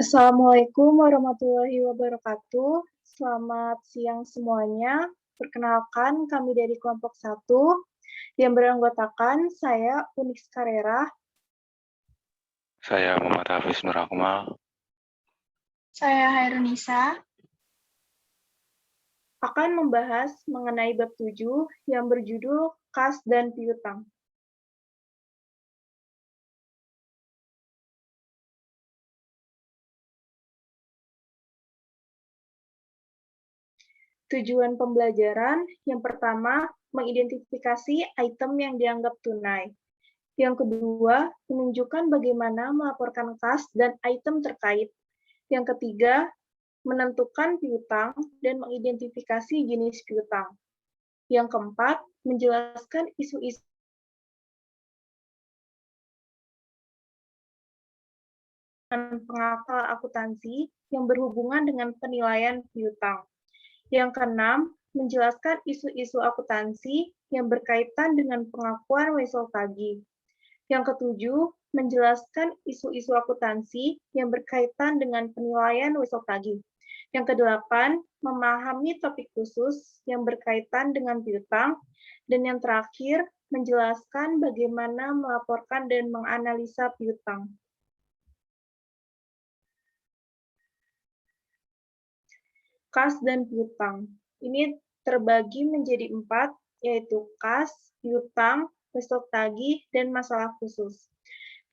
Assalamualaikum warahmatullahi wabarakatuh. Selamat siang semuanya. Perkenalkan, kami dari kelompok 1 yang beranggotakan saya Unix Karera, Saya Muhammad Hafiz Nur Akmal. Saya Hairunisa. akan membahas mengenai bab 7 yang berjudul kas dan piutang. Tujuan pembelajaran yang pertama, mengidentifikasi item yang dianggap tunai. Yang kedua, menunjukkan bagaimana melaporkan kas dan item terkait. Yang ketiga, menentukan piutang dan mengidentifikasi jenis piutang. Yang keempat, menjelaskan isu-isu pengakal akuntansi yang berhubungan dengan penilaian piutang. Yang keenam, menjelaskan isu-isu akuntansi yang berkaitan dengan pengakuan wesel tagih. Yang ketujuh, menjelaskan isu-isu akuntansi yang berkaitan dengan penilaian wesel tagih. Yang kedelapan, memahami topik khusus yang berkaitan dengan piutang. Dan yang terakhir, menjelaskan bagaimana melaporkan dan menganalisa piutang. Kas dan piutang. Ini terbagi menjadi 4, yaitu kas, piutang, wesel tagih, dan masalah khusus.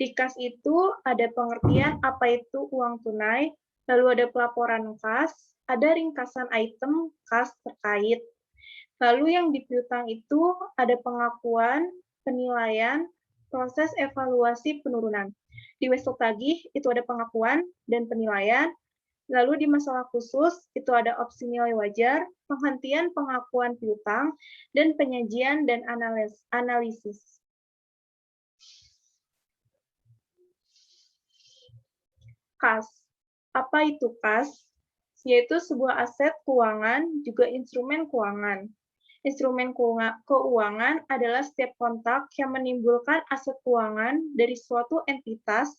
Di kas itu ada pengertian apa itu uang tunai, lalu ada pelaporan kas, ada ringkasan item kas terkait. Lalu yang di piutang itu ada pengakuan, penilaian, proses evaluasi penurunan. Di wesel tagih itu ada pengakuan dan penilaian. Lalu di masalah khusus, itu ada opsi nilai wajar, penghentian pengakuan piutang, dan penyajian dan analisis. Kas. Apa itu kas? Yaitu sebuah aset keuangan, juga instrumen keuangan. Instrumen keuangan adalah setiap kontak yang menimbulkan aset keuangan dari suatu entitas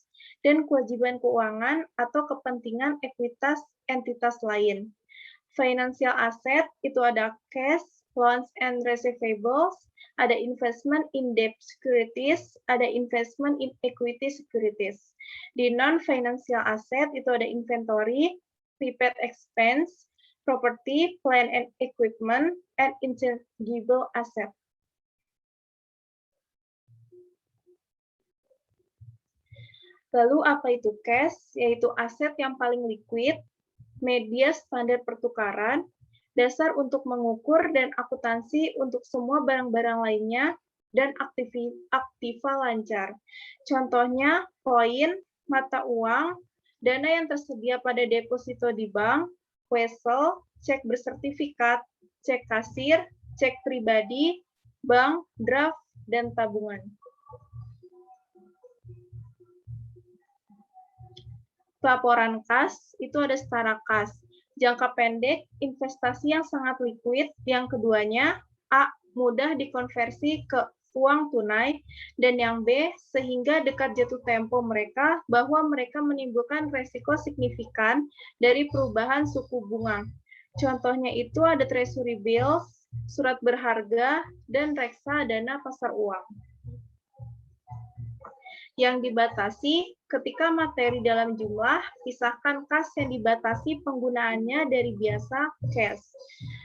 dan kewajiban keuangan atau kepentingan ekuitas entitas lain. Financial asset itu ada cash, loans and receivables, ada investment in debt securities, ada investment in equity securities. Di non-financial asset itu ada inventory, prepaid expense, property, plant and equipment, and intangible asset. Lalu apa itu cash? Yaitu aset yang paling liquid, media standar pertukaran, dasar untuk mengukur dan akuntansi untuk semua barang-barang lainnya, dan aktiva lancar. Contohnya, koin, mata uang, dana yang tersedia pada deposito di bank, wesel, cek bersertifikat, cek kasir, cek pribadi, bank, draft, dan tabungan. Pelaporan kas, itu ada setara kas. Jangka pendek, investasi yang sangat liquid. Yang keduanya, A, mudah dikonversi ke uang tunai. Dan yang B, sehingga dekat jatuh tempo mereka, bahwa mereka menimbulkan resiko signifikan dari perubahan suku bunga. Contohnya itu ada treasury bills, surat berharga, dan reksadana pasar uang. Yang dibatasi, ketika materi dalam jumlah, pisahkan kas yang dibatasi penggunaannya dari biasa cash.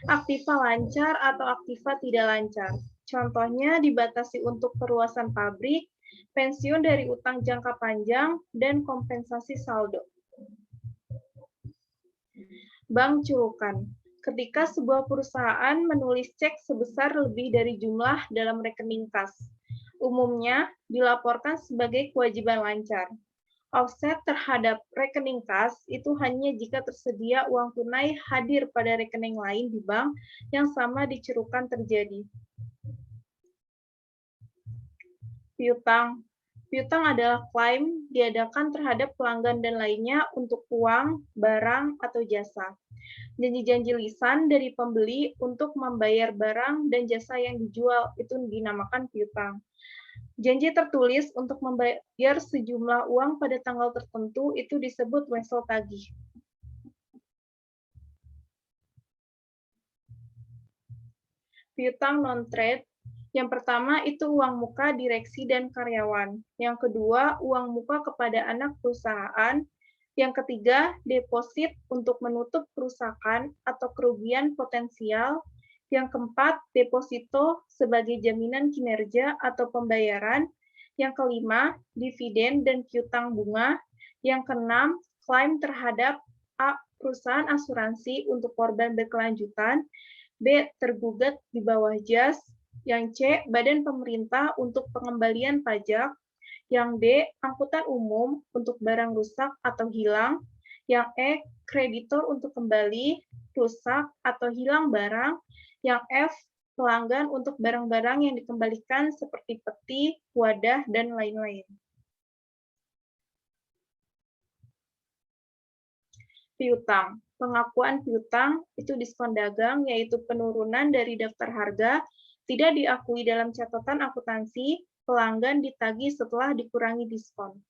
Aktiva lancar atau aktiva tidak lancar. Contohnya dibatasi untuk perluasan pabrik, pensiun dari utang jangka panjang, dan kompensasi saldo. Bank culukan. Ketika sebuah perusahaan menulis cek sebesar lebih dari jumlah dalam rekening kas. Umumnya dilaporkan sebagai kewajiban lancar. Offset terhadap rekening kas itu hanya jika tersedia uang tunai hadir pada rekening lain di bank yang sama dicerukan terjadi. Piutang. Piutang adalah klaim diadakan terhadap pelanggan dan lainnya untuk uang, barang, atau jasa. Janji-janji lisan dari pembeli untuk membayar barang dan jasa yang dijual itu dinamakan piutang. Janji tertulis untuk membayar sejumlah uang pada tanggal tertentu itu disebut wesel tagih. Piutang non-trade, yang pertama itu uang muka direksi dan karyawan. Yang kedua, uang muka kepada anak perusahaan. Yang ketiga, deposit untuk menutup kerusakan atau kerugian potensial. Yang keempat, deposito sebagai jaminan kinerja atau pembayaran. Yang kelima, dividen dan piutang bunga. Yang keenam, klaim terhadap A. Perusahaan asuransi untuk korban berkelanjutan. B. Tergugat di bawah jas. Yang C. Badan pemerintah untuk pengembalian pajak. Yang D. Angkutan umum untuk barang rusak atau hilang. Yang E. Kreditor untuk kembali, rusak, atau hilang barang. Yang F. Pelanggan untuk barang-barang yang dikembalikan seperti peti, wadah, dan lain-lain. Piutang. Pengakuan piutang itu diskon dagang, yaitu penurunan dari daftar harga, tidak diakui dalam catatan akuntansi, pelanggan ditagih setelah dikurangi diskon.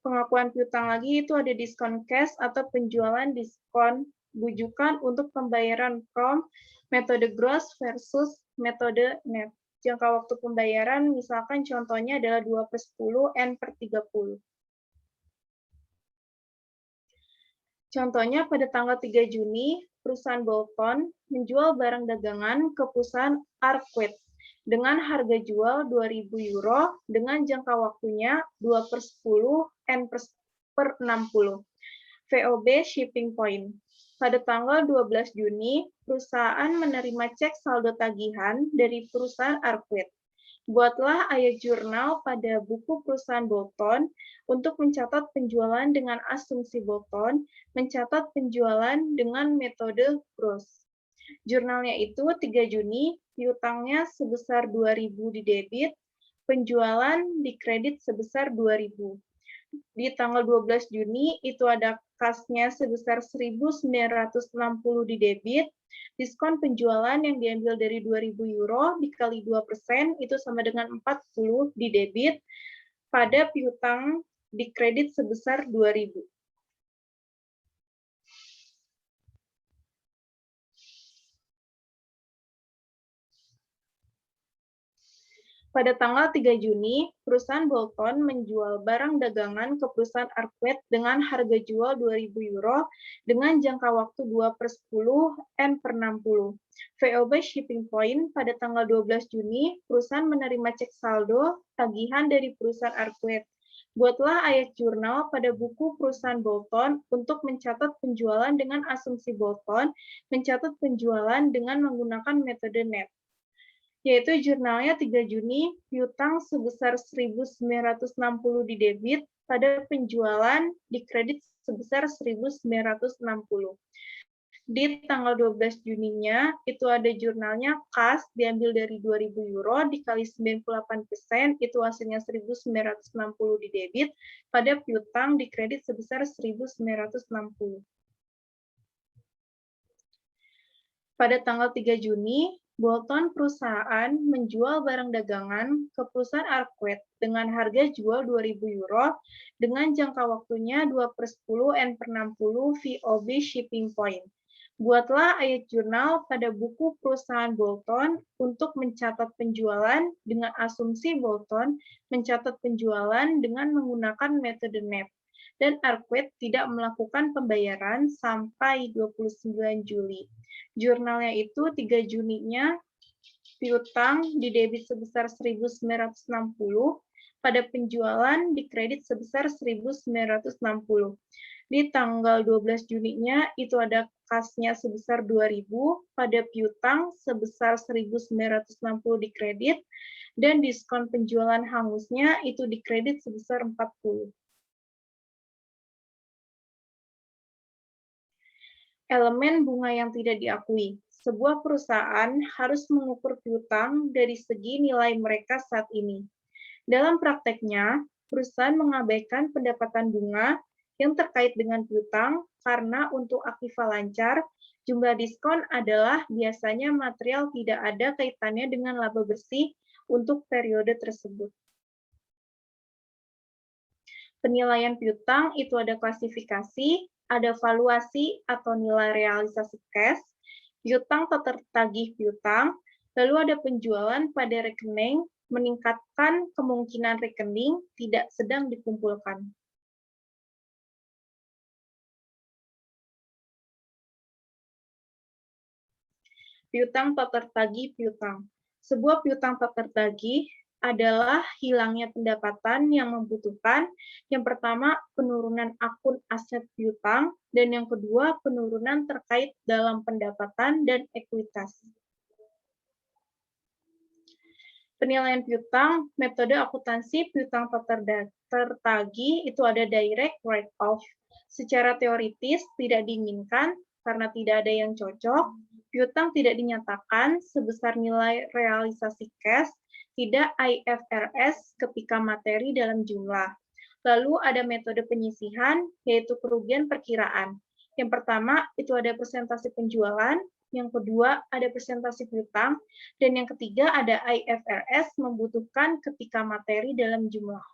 Pengakuan piutang lagi itu ada diskon cash atau penjualan diskon bujukan untuk pembayaran prom, metode gross versus metode net. Jangka waktu pembayaran misalkan contohnya adalah 2/10 N/30. Contohnya pada tanggal 3 Juni, perusahaan Bolton menjual barang dagangan ke perusahaan Arkwright dengan harga jual 2.000 euro dengan jangka waktunya 2/10 N/60. VOB shipping point. Pada tanggal 12 Juni, perusahaan menerima cek saldo tagihan dari perusahaan Arkwright. Buatlah ayat jurnal pada buku perusahaan Bolton untuk mencatat penjualan dengan asumsi Bolton, mencatat penjualan dengan metode gross. Jurnalnya itu 3 Juni, piutangnya sebesar 2.000 di debit, penjualan di kredit sebesar 2.000. Di tanggal 12 Juni itu ada kasnya sebesar 1.960 di debit, diskon penjualan yang diambil dari 2.000 euro dikali 2% itu sama dengan 40 di debit, pada piutang di kredit sebesar 2.000. Pada tanggal 3 Juni, perusahaan Bolton menjual barang dagangan ke perusahaan Arkwright dengan harga jual 2.000 euro dengan jangka waktu 2/10 N/60. VOB shipping point pada tanggal 12 Juni, perusahaan menerima cek saldo tagihan dari perusahaan Arkwright. Buatlah ayat jurnal pada buku perusahaan Bolton untuk mencatat penjualan dengan asumsi Bolton, mencatat penjualan dengan menggunakan metode net. Yaitu jurnalnya 3 Juni, piutang sebesar 1.960 di debit, pada penjualan di kredit sebesar 1.960. Di tanggal 12 Juninya, itu ada jurnalnya kas, diambil dari 2.000 euro, dikali 98%, itu hasilnya 1.960 di debit, pada piutang di kredit sebesar 1.960. Pada tanggal 3 Juni, Bolton perusahaan menjual barang dagangan ke perusahaan Arkwright dengan harga jual 2.000 euro dengan jangka waktunya 2/10 N/60 VOB shipping point. Buatlah ayat jurnal pada buku perusahaan Bolton untuk mencatat penjualan dengan asumsi Bolton, mencatat penjualan dengan menggunakan metode net. Dan Arkwright tidak melakukan pembayaran sampai 29 Juli. Jurnalnya itu 3 Juninya, piutang di debit sebesar 1.960, pada penjualan di kredit sebesar 1.960. Di tanggal 12 Juninya, itu ada kasnya sebesar 2.000, pada piutang sebesar 1.960 di kredit, dan diskon penjualan hangusnya itu di kredit sebesar 40. Elemen bunga yang tidak diakui. Sebuah perusahaan harus mengukur piutang dari segi nilai mereka saat ini. Dalam prakteknya, perusahaan mengabaikan pendapatan bunga yang terkait dengan piutang karena untuk aktiva lancar, jumlah diskon adalah biasanya material tidak ada kaitannya dengan laba bersih untuk periode tersebut. Penilaian piutang itu ada klasifikasi, ada valuasi atau nilai realisasi cash, piutang tak tertagih piutang, lalu ada penjualan pada rekening, meningkatkan kemungkinan rekening tidak sedang dikumpulkan. Piutang tak tertagih piutang. Sebuah piutang tak tertagih adalah hilangnya pendapatan yang membutuhkan. Yang pertama, penurunan akun aset piutang, dan yang kedua, penurunan terkait dalam pendapatan dan ekuitas. Penilaian piutang, metode akuntansi piutang tak tertagih itu ada direct write-off. Secara teoritis tidak diinginkan karena tidak ada yang cocok. Piutang tidak dinyatakan sebesar nilai realisasi cash, tidak IFRS ketika materi dalam jumlah. Lalu ada metode penyisihan, yaitu kerugian perkiraan. Yang pertama, itu ada persentase penjualan, yang kedua ada persentase piutang, dan yang ketiga ada IFRS membutuhkan ketika materi dalam jumlah.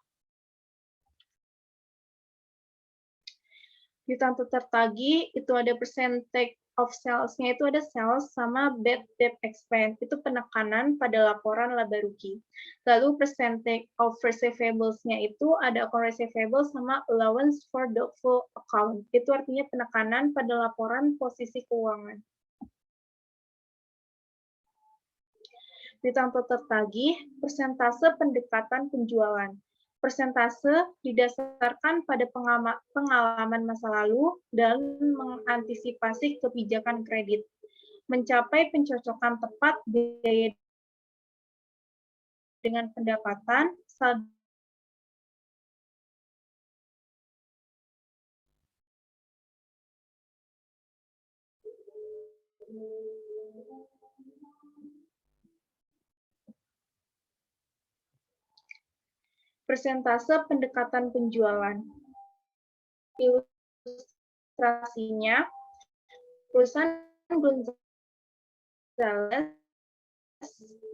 Piutang tertagih itu ada percentage of sales-nya itu ada sales sama bad debt expense, itu penekanan pada laporan laba rugi. Lalu percentage of receivables-nya itu ada account receivable sama allowance for doubtful account, itu artinya penekanan pada laporan posisi keuangan. Piutang tertagih, persentase pendekatan penjualan. Persentase didasarkan pada pengalaman masa lalu dan mengantisipasi kebijakan kredit. Mencapai pencocokan tepat biaya dengan pendapatan, persentase pendekatan penjualan. Ilustrasinya, perusahaan Gonzales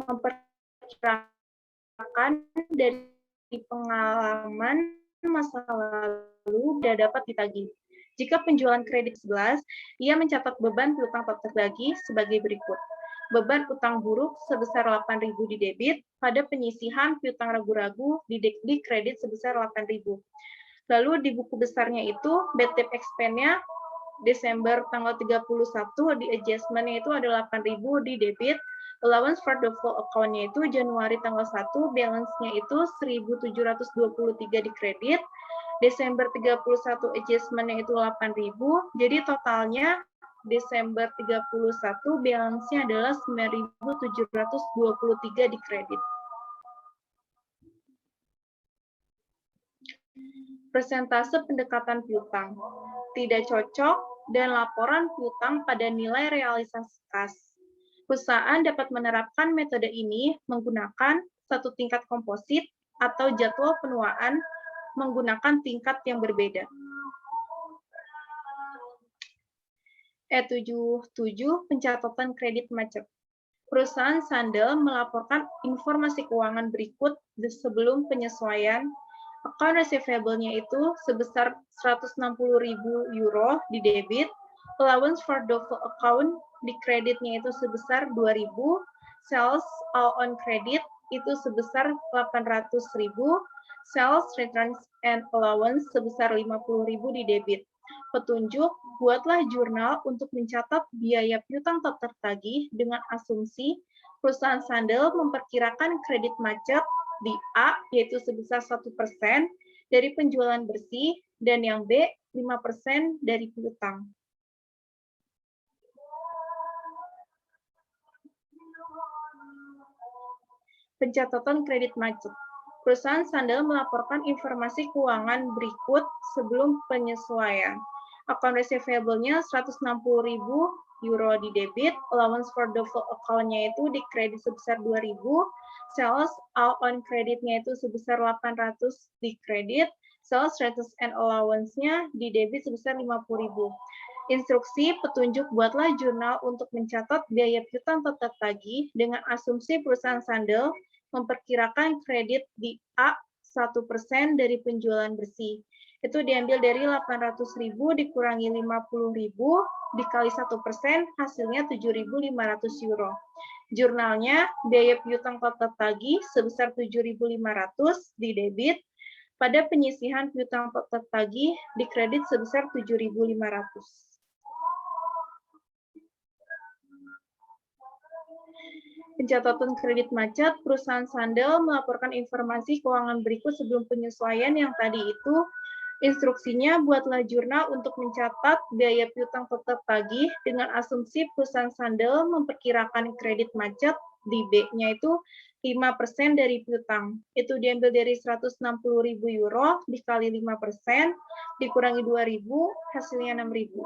memperkirakan dari pengalaman masa lalu tidak dapat ditagih. Jika penjualan kredit 11, ia mencatat beban piutang tak tertagih sebagai berikut. Beban utang buruk sebesar 8.000 di debit, pada penyisihan piutang ragu-ragu di kredit sebesar 8.000. Lalu di buku besarnya itu, bad debt expense-nya Desember tanggal 31, di adjustment-nya itu ada 8.000 di debit, allowance for doubtful account-nya itu Januari tanggal 1, balance-nya itu 1.723 di kredit, Desember 31 adjustment-nya itu 8.000, jadi totalnya Desember 31 balance-nya adalah 9.723 di kredit. Persentase pendekatan piutang. Tidak cocok dan laporan piutang pada nilai realisasi kas. Perusahaan dapat menerapkan metode ini menggunakan satu tingkat komposit atau jadwal penuaan menggunakan tingkat yang berbeda. E77 pencatatan kredit macet. Perusahaan sandal melaporkan informasi keuangan berikut sebelum penyesuaian. Account receivable-nya itu sebesar 160.000 euro di debit, allowance for doubtful account di kreditnya itu sebesar 2.000, sales all on credit itu sebesar 800.000, sales returns and allowance sebesar 50.000 di debit. Petunjuk, buatlah jurnal untuk mencatat biaya piutang tak tertagih dengan asumsi perusahaan sandal memperkirakan kredit macet di A, yaitu sebesar 1% dari penjualan bersih, dan yang B, 5% dari piutang. Pencatatan kredit macet. Perusahaan sandal melaporkan informasi keuangan berikut sebelum penyesuaian. Account receivable-nya 160.000 euro di debit, allowance for default account-nya itu di kredit sebesar 2.000, sales on credit-nya itu sebesar 800 di kredit, sales status and allowance-nya di debit sebesar 50.000. Instruksi petunjuk buatlah jurnal untuk mencatat biaya piutang tetap tagih dengan asumsi perusahaan sandal memperkirakan kredit di A 1% dari penjualan bersih. Itu diambil dari 800.000 dikurangi 50.000 dikali 1%, hasilnya 7.500 euro. Jurnalnya, biaya piutang tetap tagih sebesar 7.500 di debit, pada penyisihan piutang tetap tagih di kredit sebesar 7.500. Pencatatan kredit macet, perusahaan sandal melaporkan informasi keuangan berikut sebelum penyesuaian yang tadi itu. Instruksinya, buatlah jurnal untuk mencatat biaya piutang tetap tagih dengan asumsi perusahaan sandal memperkirakan kredit macet di B-nya itu 5% dari piutang. Itu diambil dari 160.000 euro dikali 5%, dikurangi 2.000, hasilnya 6.000.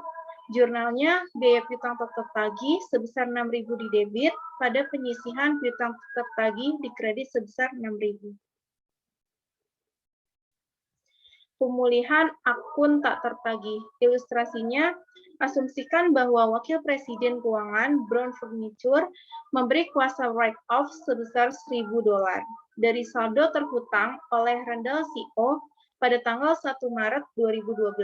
Jurnalnya, biaya piutang tetap tagih sebesar 6.000 di debit, pada penyisihan piutang tetap tagih di kredit sebesar 6.000. Pemulihan akun tak tertagih. Ilustrasinya, asumsikan bahwa Wakil Presiden Keuangan, Brown Furniture, memberi kuasa write-off sebesar $1.000 dari saldo terhutang oleh Rendel CO pada tanggal 1 Maret 2012.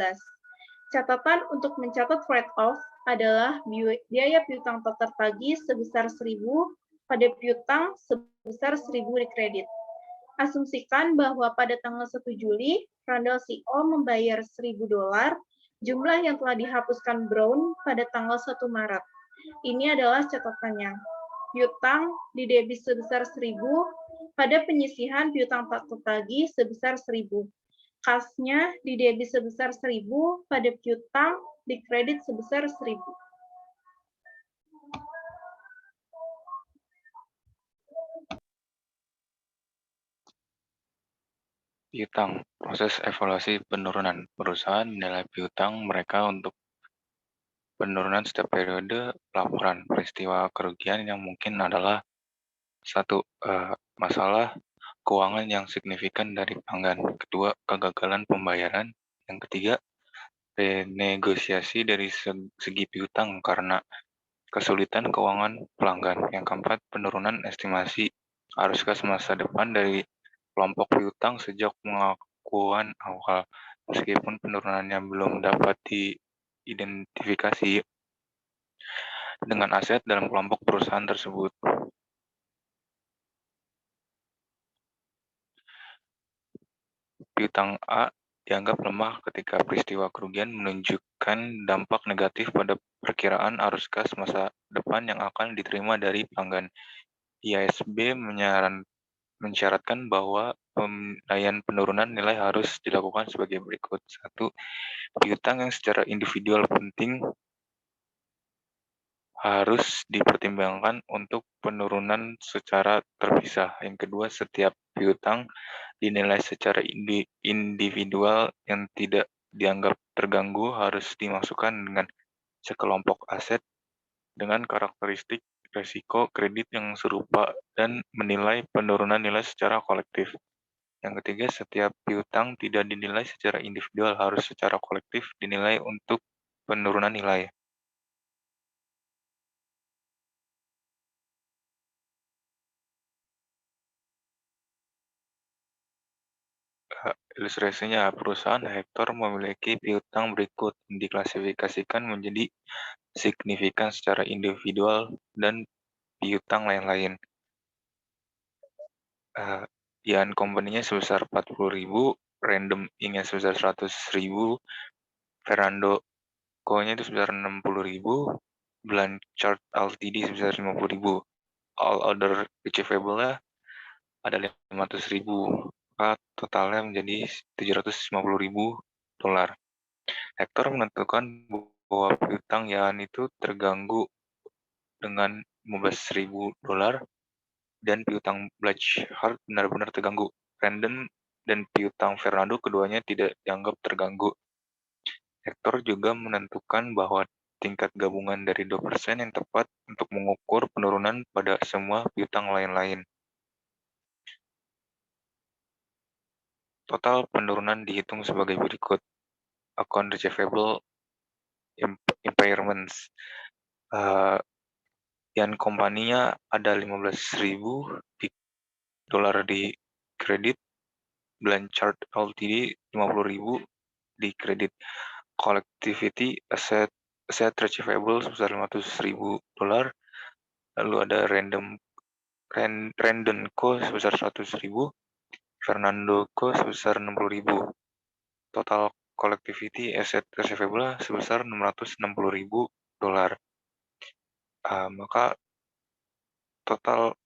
Catatan untuk mencatat write-off adalah biaya piutang tak tertagih sebesar 1.000 pada piutang sebesar 1.000 di kredit. Asumsikan bahwa pada tanggal 1 Juli, Randall CO membayar $1.000, jumlah yang telah dihapuskan Brown pada tanggal 1 Maret. Ini adalah catatannya. Piutang di debit sebesar 1.000, pada penyisihan piutang tak tertagih sebesar 1.000. Kasnya di debit sebesar 1.000, pada piutang di kredit sebesar 1.000. Piutang, proses evaluasi penurunan. Perusahaan menilai piutang mereka untuk penurunan setiap periode laporan. Peristiwa kerugian yang mungkin adalah satu, masalah keuangan yang signifikan dari pelanggan. Kedua, kegagalan pembayaran. Yang ketiga, renegosiasi dari segi piutang karena kesulitan keuangan pelanggan. Yang keempat, penurunan estimasi arus kas masa depan dari kelompok piutang sejak pengakuan awal. Meskipun penurunannya belum dapat diidentifikasi dengan aset dalam kelompok perusahaan tersebut. Piutang A dianggap lemah ketika peristiwa kerugian menunjukkan dampak negatif pada perkiraan arus kas masa depan yang akan diterima dari pelanggan. IASB mensyaratkan bahwa penilaian penurunan nilai harus dilakukan sebagai berikut. 1. Piutang yang secara individual penting harus dipertimbangkan untuk penurunan secara terpisah. Yang kedua, setiap piutang dinilai secara individual yang tidak dianggap terganggu harus dimasukkan dengan sekelompok aset dengan karakteristik resiko kredit yang serupa dan menilai penurunan nilai secara kolektif. Yang ketiga, setiap piutang tidak dinilai secara individual harus secara kolektif dinilai untuk penurunan nilai. Ilustrasinya, perusahaan Hector memiliki piutang berikut yang diklasifikasikan menjadi signifikan secara individual dan piutang lain-lain. Ian Company-nya sebesar 40.000, Random Inc-nya sebesar 100.000, Ferrando Co-nya itu sebesar 60.000, Blanchard Ltd sebesar 50.000. All other receivable-nya ada 500.000. Maka totalnya menjadi 750.000 dolar. Hector menentukan bahwa piutang Ian itu terganggu dengan 15.000 dolar dan piutang Blanchard benar-benar terganggu. Random dan piutang Fernando keduanya tidak dianggap terganggu. Hector juga menentukan bahwa tingkat gabungan dari 2% yang tepat untuk mengukur penurunan pada semua piutang lain-lain. Total penurunan dihitung sebagai berikut. Account receivable impairments. Yang kompaninya ada 15.000 dolar di kredit, Blanchard Ltd 50.000 di kredit, collectivity asset receivable sebesar 500.000 dolar, lalu ada Randon Co sebesar 100.000, Fernando Co sebesar 60.000. Total collectivity asset receivable sebesar 660.000 dolar. Maka total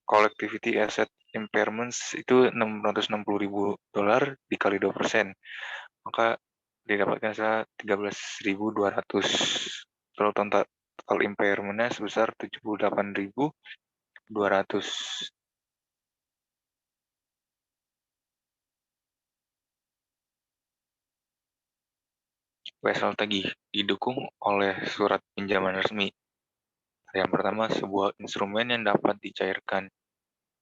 collectivity asset impairments itu 660.000 dolar dikali 2%. Maka didapatkan saya 13.200. Total impairment-nya sebesar 78.200. Wesel tagih didukung oleh surat pinjaman resmi. Yang pertama, sebuah instrumen yang dapat dicairkan.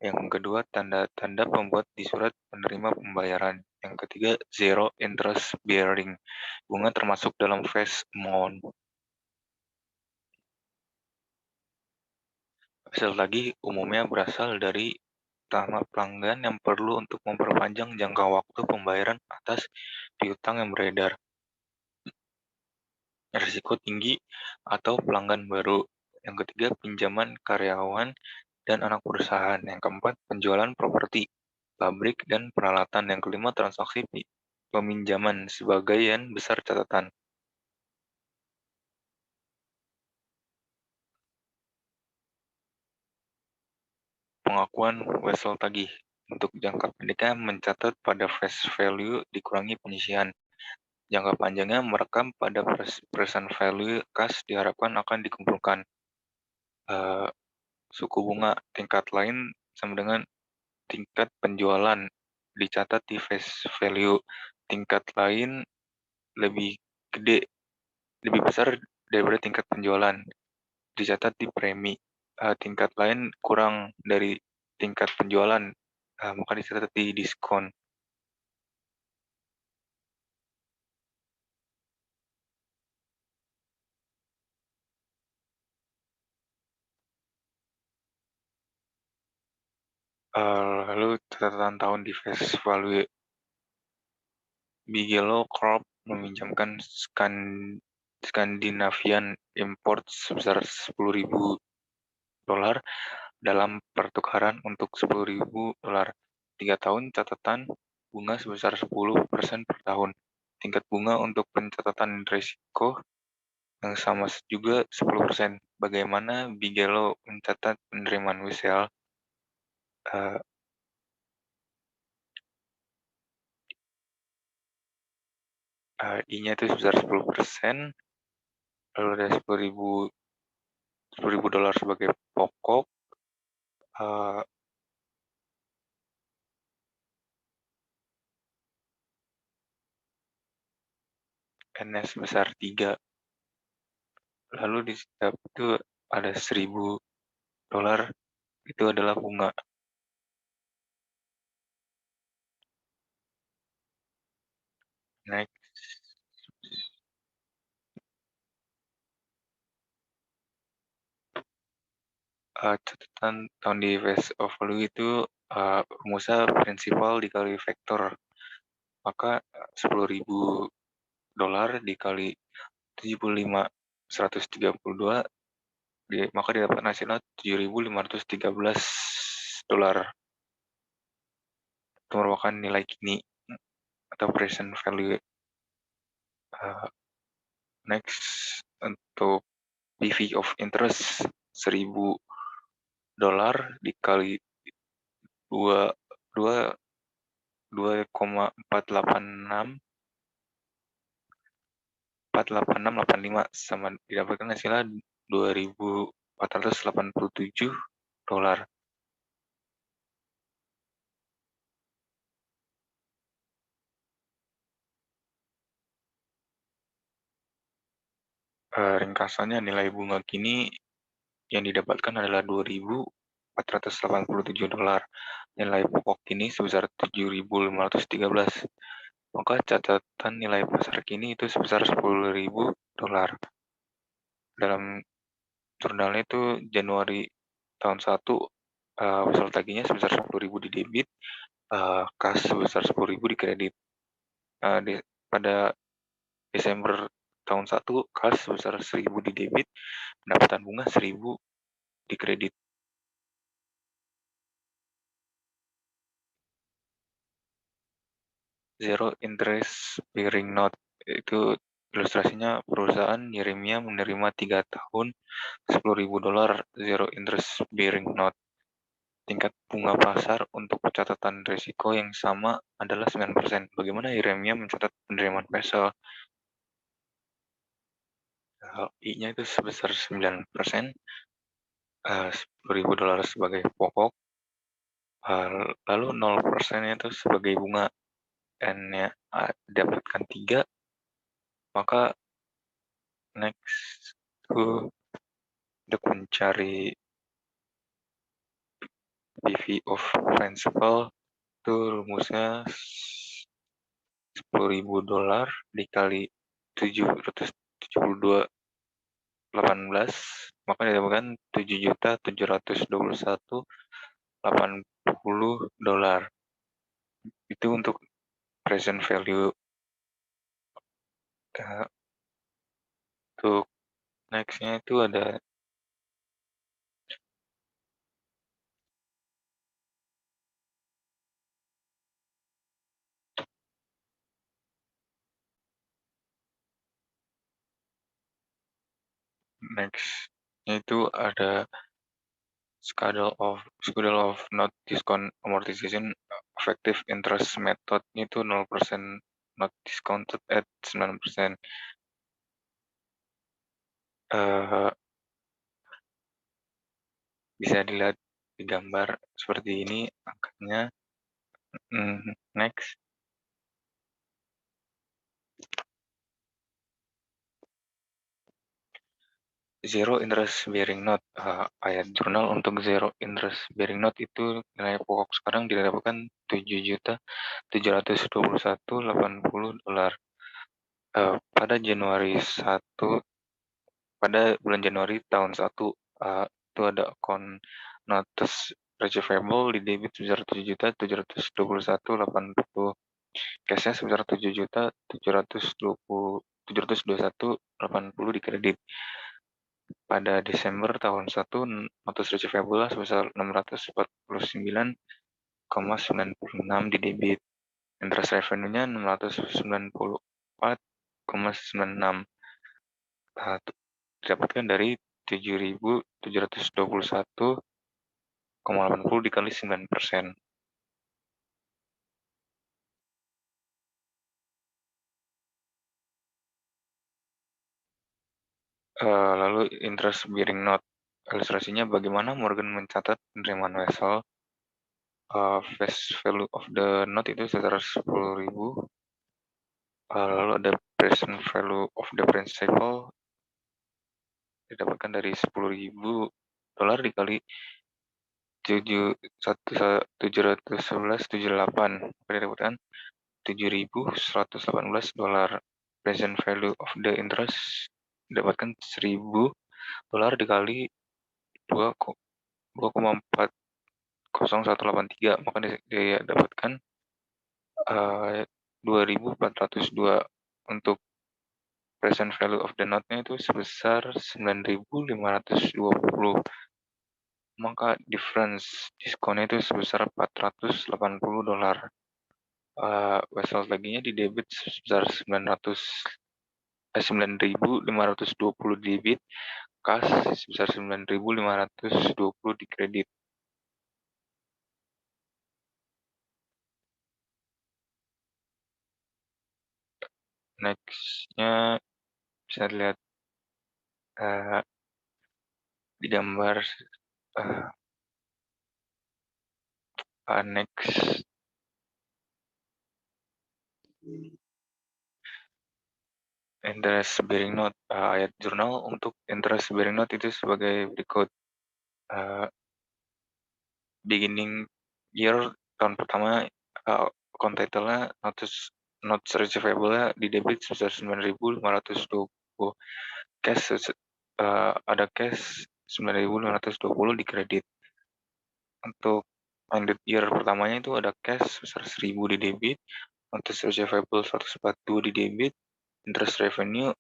Yang kedua, tanda-tanda pembuat di surat penerima pembayaran. Yang ketiga, zero interest bearing. Bunga termasuk dalam face amount. Wesel tagih umumnya berasal dari utama pelanggan yang perlu untuk memperpanjang jangka waktu pembayaran atas piutang yang beredar. Risiko tinggi atau pelanggan baru. Yang ketiga, pinjaman karyawan dan anak perusahaan. Yang keempat, penjualan properti, pabrik, dan peralatan. Yang kelima, transaksi peminjaman. Sebagian besar catatan. Pengakuan Wesel tagih. Untuk jangka pendeknya mencatat pada face value dikurangi penyisihan. Jangka panjangnya merekam pada present value kas diharapkan akan dikumpulkan. Suku bunga tingkat lain sama dengan tingkat penjualan dicatat di face value. Tingkat lain lebih gede, lebih besar daripada tingkat penjualan dicatat di premi. Tingkat lain kurang dari tingkat penjualan, maka dicatat di diskon. Lalu catatan tahun di face value. Bigelow Corp meminjamkan Scandinavian Imports sebesar 10.000 dolar dalam pertukaran untuk 10.000 dolar. 3 tahun catatan bunga sebesar 10% per tahun. Tingkat bunga untuk pencatatan risiko yang sama juga 10%. Bagaimana Bigelow mencatat penerimaan Wesel? I-nya itu sebesar 10%, lalu ada 10.000 dolar sebagai pokok, N-nya sebesar 3. Lalu di setiap itu ada 1.000 dolar, itu adalah bunga. Next. Catatan tahun di face of value itu rumusnya prinsipal dikali vektor. Maka 10.000 dolar dikali 75 132 maka didapat hasilnya 7.513 dolar. Itu merupakan nilai kini atau present value. Next, untuk PV of interest 1.000 dolar dikali 2,486 sama didapatkan hasilnya 2.487 dolar. Ringkasannya nilai bunga kini yang didapatkan adalah $2.487. Nilai pokok kini sebesar $7.513. Maka catatan nilai pasar kini itu sebesar $10.000. Dalam jurnalnya itu Januari tahun 1, wesel tagihnya sebesar 10.000 di debit, kas sebesar 10.000 di kredit. Pada Desember tahun 1, kas sebesar 1.000 di debit, pendapatan bunga 1.000 di kredit. Zero interest bearing note, itu ilustrasinya perusahaan Yeremia menerima 3 tahun $10.000 zero interest bearing note. Tingkat bunga pasar untuk catatan risiko yang sama adalah 9%. Bagaimana Yeremia mencatat penerimaan Wesel? I-nya itu sebesar 9%, $10.000 sebagai pokok, lalu 0% itu sebagai bunga, N-nya dapatkan 3, maka next untuk mencari PV of principal, itu rumusnya $10.000 dikali 772,18, maka didapatkan $7.721.80. Itu untuk present value. Untuk next-nya itu ada schedule of not discount amortization effective interest method itu 0% not discounted at 9%. Bisa dilihat di gambar seperti ini angkanya. Next. Zero interest bearing note, ayat jurnal untuk zero interest bearing note itu nilai pokok sekarang didapatkan $7.721.80. Pada bulan Januari tahun 1, itu ada account notice receivable di debit sebesar $7.721.80. Cashnya sebesar $7.721.80 di kredit. Pada Desember tahun 1, notice receivable sebesar $649,96 di debit. Interest revenue-nya $694,96. Didapatkan dari 7.721,80 dikali 9%. Lalu interest bearing note, ilustrasinya bagaimana Morgan mencatat penerimaan Wesel. Face value of the note itu sebesar 10.000. Lalu ada present value of the principal didapatkan dari $10.000 dikali 711.78, maka didapatkan $7.118. Present value of the interest didapatkan $1.000 dikali 2,40183, maka dia dapatkan 2.402. Untuk present value of the note-nya itu sebesar 9.520, maka difference diskonnya itu sebesar $480. Wesel laginya di debit sebesar 9.520 di debit, kas sebesar 9.520 di kredit. Next-nya bisa lihat di gambar next. interest bearing note, ayat jurnal untuk interest bearing note itu sebagai berikut. Beginning year tahun pertama, account title-nya notes receivable-nya di debit sebesar 9.520. Cash ada cash 9.520 di kredit. Untuk ended year pertamanya itu ada cash sebesar 1.000 di debit, notes receivable 142 di debit, interest revenue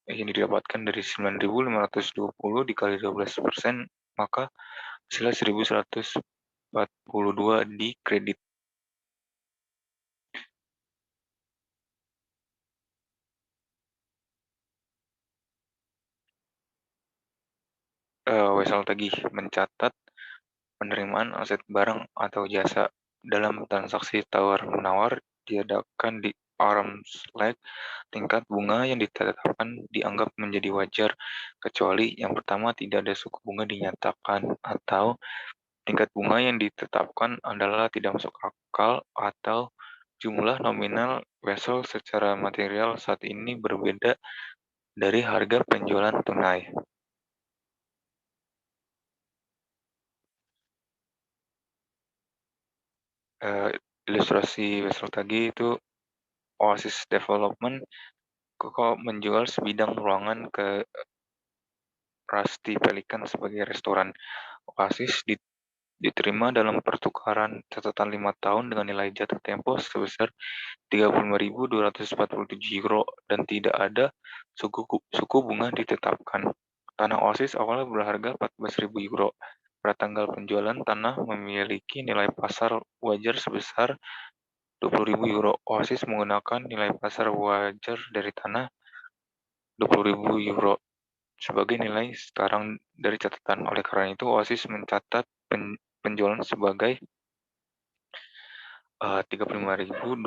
yang didapatkan dari 9.520 dikali 12%, maka hasilnya 1.142 di kredit. Wesel tagih mencatat penerimaan aset barang atau jasa dalam transaksi tawar-menawar diadakan di arm's length. Tingkat bunga yang ditetapkan dianggap menjadi wajar, kecuali yang pertama tidak ada suku bunga dinyatakan, atau tingkat bunga yang ditetapkan adalah tidak masuk akal, atau jumlah nominal wesel secara material saat ini berbeda dari harga penjualan tunai. Ilustrasi wesel tagih itu Oasis Development kok menjual sebidang ruangan ke Rusty Pelican sebagai restoran. Oasis diterima dalam pertukaran catatan 5 tahun dengan nilai jatuh tempo sebesar 35.247 euro dan tidak ada suku bunga ditetapkan. Tanah Oasis awalnya berharga 14.000 euro. Pada tanggal penjualan, tanah memiliki nilai pasar wajar sebesar 20.000 euro. Oasis menggunakan nilai pasar wajar dari tanah 20.000 euro sebagai nilai sekarang dari catatan. Oleh karena itu, Oasis mencatat penjualan sebagai 35.247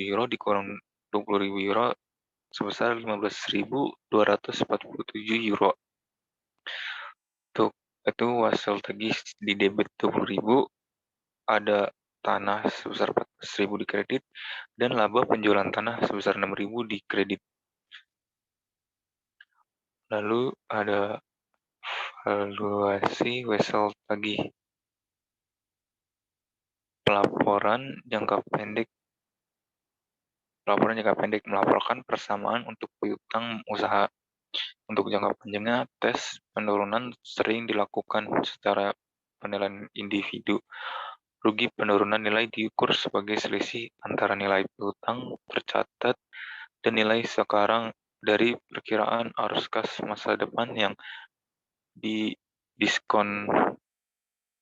euro dikurang 20.000 euro sebesar 15.247 euro. Untuk itu hasil tagih di debit 20.000, ada tanah sebesar 14.000 di kredit, dan laba penjualan tanah sebesar 6.000 di kredit. Lalu ada valuasi wesel tagih. Pelaporan jangka pendek melaporkan persamaan untuk piutang usaha. Untuk jangka panjangnya, tes penurunan sering dilakukan secara penilaian individu. Rugi penurunan nilai diukur sebagai selisih antara nilai piutang tercatat dan nilai sekarang dari perkiraan arus kas masa depan yang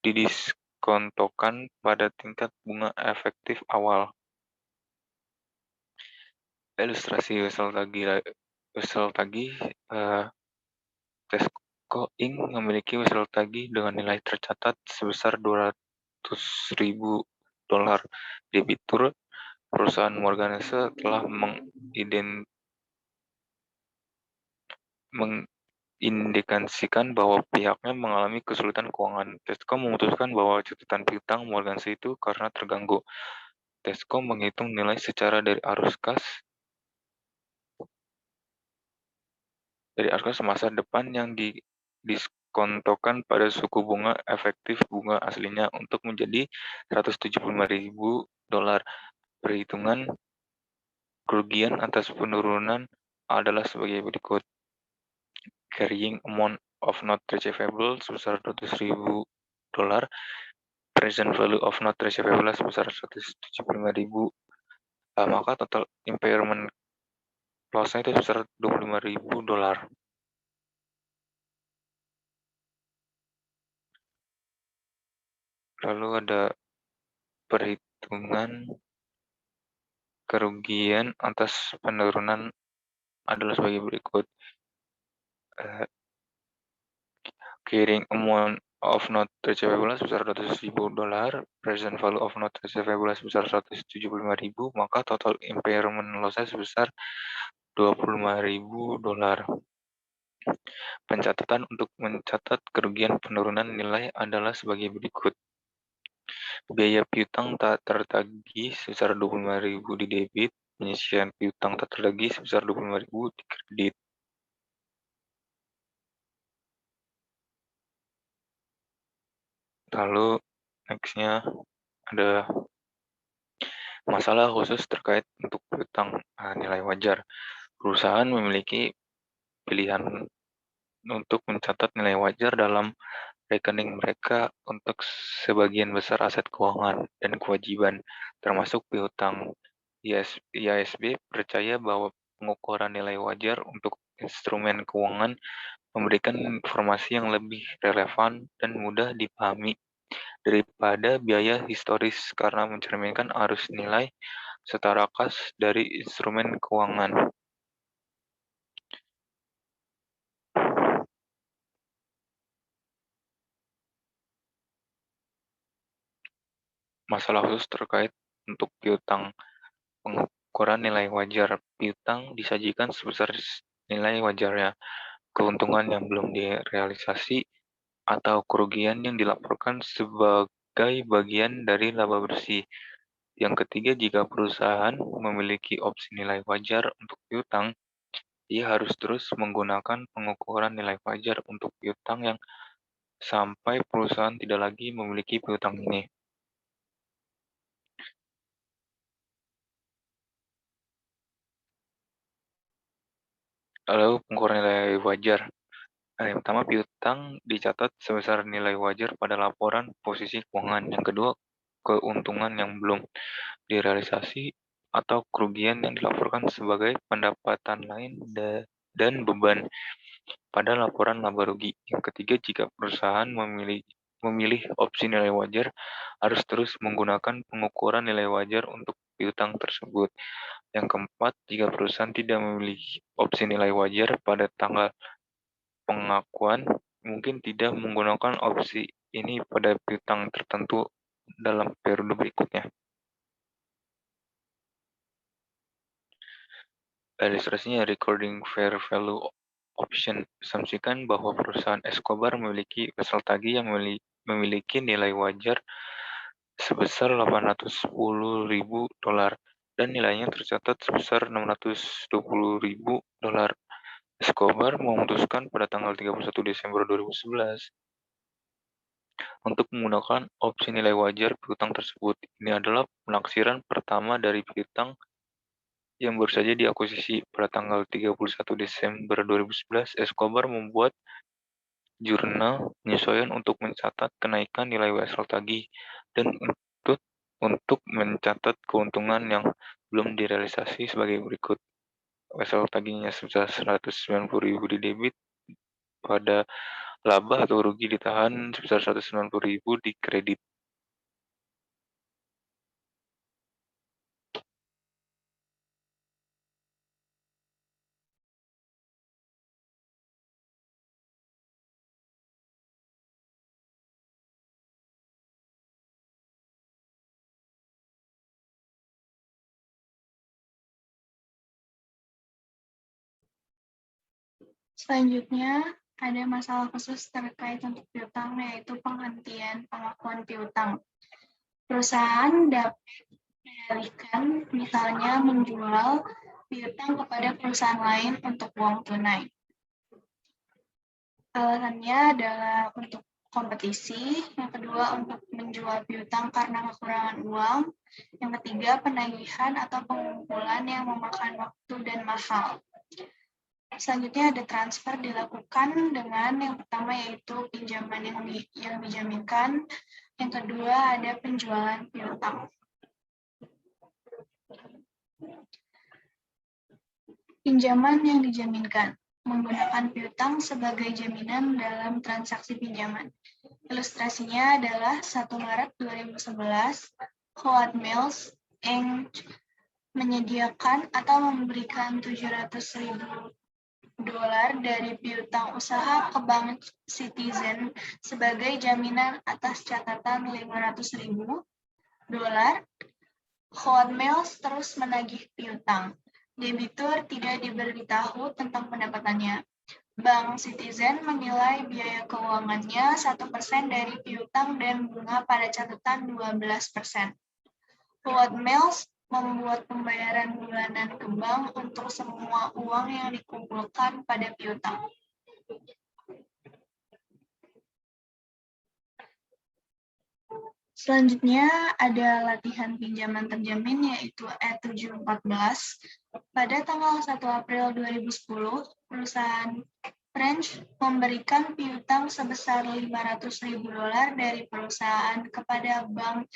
didiskontokan pada tingkat bunga efektif awal. Ilustrasi wesel tagih, Tesco Inc. memiliki wesel tagih dengan nilai tercatat sebesar 200.000 dolar. Debitur perusahaan Morganese telah mengindikasikan bahwa pihaknya mengalami kesulitan keuangan. Tesco memutuskan bahwa catatan piutang Morganese itu karena terganggu. Tesco menghitung nilai secara dari arus kas masa depan yang didiskontokan pada suku bunga efektif bunga aslinya untuk menjadi 175.000 dolar. Perhitungan kerugian atas penurunan adalah sebagai berikut. Carrying amount of not receivable sebesar 200.000 dolar, present value of not receivable sebesar 175.000, maka total impairment loss-nya itu sebesar 25.000 dolar. Lalu ada perhitungan kerugian atas penurunan adalah sebagai berikut. Carrying amount of not receivable sebesar 200.000 dolar, present value of not receivable sebesar 175.000, maka total impairment loss-nya sebesar 25.000 dolar. Pencatatan untuk mencatat kerugian penurunan nilai adalah sebagai berikut. Biaya piutang tak tertagih sebesar 25.000 di debit, penyisian piutang tak terlagi sebesar 25.000 di kredit. Lalu next-nya ada masalah khusus terkait untuk piutang nilai wajar. Perusahaan memiliki pilihan untuk mencatat nilai wajar dalam rekening mereka untuk sebagian besar aset keuangan dan kewajiban, termasuk piutang. IASB percaya bahwa pengukuran nilai wajar untuk instrumen keuangan memberikan informasi yang lebih relevan dan mudah dipahami daripada biaya historis karena mencerminkan arus nilai setara kas dari instrumen keuangan. Masalah khusus terkait untuk piutang. Pengukuran nilai wajar piutang disajikan sebesar nilai wajarnya, keuntungan yang belum direalisasi, atau kerugian yang dilaporkan sebagai bagian dari laba bersih. Yang ketiga, jika perusahaan memiliki opsi nilai wajar untuk piutang, ia harus terus menggunakan pengukuran nilai wajar untuk piutang yang sampai perusahaan tidak lagi memiliki piutang ini. Lalu pengukuran nilai wajar. Yang pertama, piutang dicatat sebesar nilai wajar pada laporan posisi keuangan. Yang kedua, keuntungan yang belum direalisasi atau kerugian yang dilaporkan sebagai pendapatan lain dan beban pada laporan laba rugi. Yang ketiga, jika perusahaan memilih opsi nilai wajar, harus terus menggunakan pengukuran nilai wajar untuk piutang tersebut. Yang keempat, jika perusahaan tidak memiliki opsi nilai wajar pada tanggal pengakuan, mungkin tidak menggunakan opsi ini pada piutang tertentu dalam periode berikutnya. Ilustrasinya, recording fair value option asumsikan bahwa perusahaan Escobar memiliki vessel tagih yang memiliki nilai wajar sebesar $810.000 dan nilainya tercatat sebesar $620.000. Escobar memutuskan pada tanggal 31 Desember 2011 untuk menggunakan opsi nilai wajar piutang tersebut. Ini adalah penaksiran pertama dari piutang yang baru saja diakuisisi. Pada tanggal 31 Desember 2011, Escobar membuat jurnal penyesuaian untuk mencatat kenaikan nilai vessel tagih dan untuk mencatat keuntungan yang belum direalisasi sebagai berikut. Vessel tagihnya sebesar 190.000 di debit, pada laba atau rugi ditahan sebesar 190.000 di kredit. Selanjutnya, ada masalah khusus terkait untuk piutang, yaitu penghentian pengakuan piutang. Perusahaan dapat mengalihkan, misalnya menjual piutang kepada perusahaan lain untuk uang tunai. Alasannya adalah untuk kompetisi, yang kedua untuk menjual piutang karena kekurangan uang, yang ketiga penagihan atau pengumpulan yang memakan waktu dan mahal. Selanjutnya ada transfer dilakukan dengan yang pertama yaitu pinjaman yang dijaminkan, yang kedua ada penjualan piutang. Pinjaman yang dijaminkan menggunakan piutang sebagai jaminan dalam transaksi pinjaman. Ilustrasinya adalah 1 Maret 2011, Howard Mills Inc. menyediakan atau memberikan $700.000 dari piutang usaha ke Bank Citizen sebagai jaminan atas catatan $500.000. Howard Mills terus menagih piutang. Debitur tidak diberitahu tentang pendapatannya. Bank Citizen menilai biaya keuangannya 1% dari piutang dan bunga pada catatan 12%. Howard Mills membuat pembayaran bulanan ke bank untuk semua uang yang dikumpulkan pada piutang. Selanjutnya ada latihan pinjaman terjamin yaitu E714. Pada tanggal 1 April 2010, perusahaan French memberikan piutang sebesar $500.000 dari perusahaan kepada Bank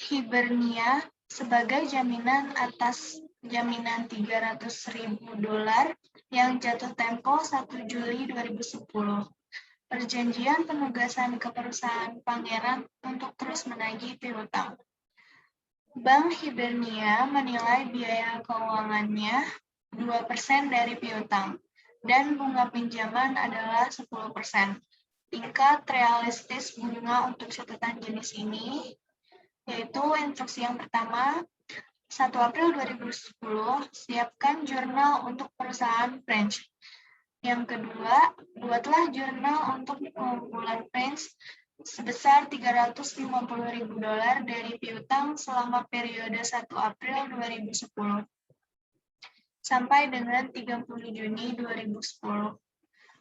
Hibernia sebagai jaminan atas jaminan $300.000 yang jatuh tempo 1 Juli 2010. Perjanjian penugasan ke perusahaan Pangeran untuk terus menagih piutang. Bank Hibernia menilai biaya keuangannya 2% dari piutang, dan bunga pinjaman adalah 10%. Tingkat realistis bunga untuk catatan jenis ini, yaitu instruksi yang pertama, 1 April 2010, siapkan jurnal untuk perusahaan French. Yang kedua, buatlah jurnal untuk pengumpulan French sebesar $350.000 dari piutang selama periode 1 April 2010 sampai dengan 30 Juni 2010.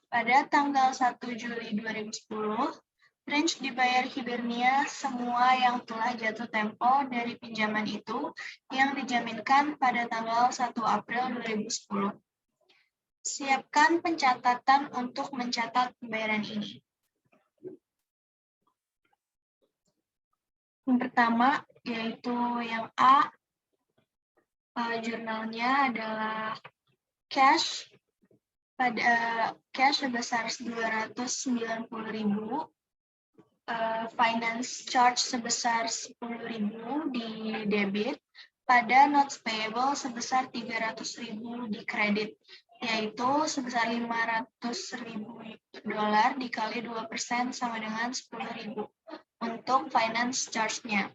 Pada tanggal 1 Juli 2010, French dibayar Hibernia semua yang telah jatuh tempo dari pinjaman itu yang dijaminkan pada tanggal 1 April 2010. Siapkan pencatatan untuk mencatat pembayaran ini. Yang pertama, yaitu yang A, jurnalnya adalah cash sebesar $290.000, finance charge sebesar $10.000 di debit, pada notes payable sebesar $300.000 di kredit, yaitu sebesar $500.000 dikali 2% sama dengan $10.000 untuk finance charge-nya.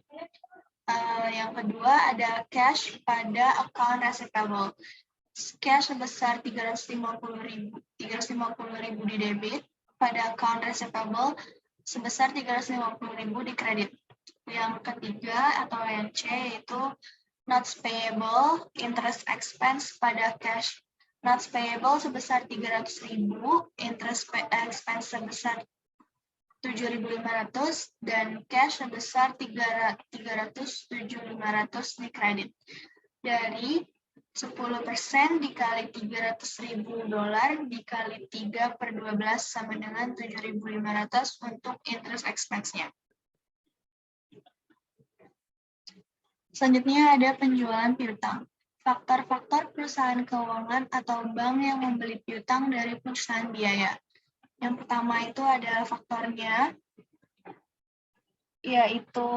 Yang kedua ada cash pada account receivable. Cash sebesar $350.000 di debit, pada account receivable sebesar $350.000 di kredit. Yang ketiga atau yang C yaitu notes payable, interest expense pada cash. Notes payable sebesar $300.000, interest expense sebesar $7.500, dan cash sebesar $307.500 di kredit. Dari 10% dikali $300.000 dikali 3/12 sama dengan $7.500 untuk interest expense-nya. Selanjutnya ada penjualan piutang. Faktor-faktor perusahaan keuangan atau bank yang membeli piutang dari perusahaan biaya. Yang pertama itu ada faktornya, yaitu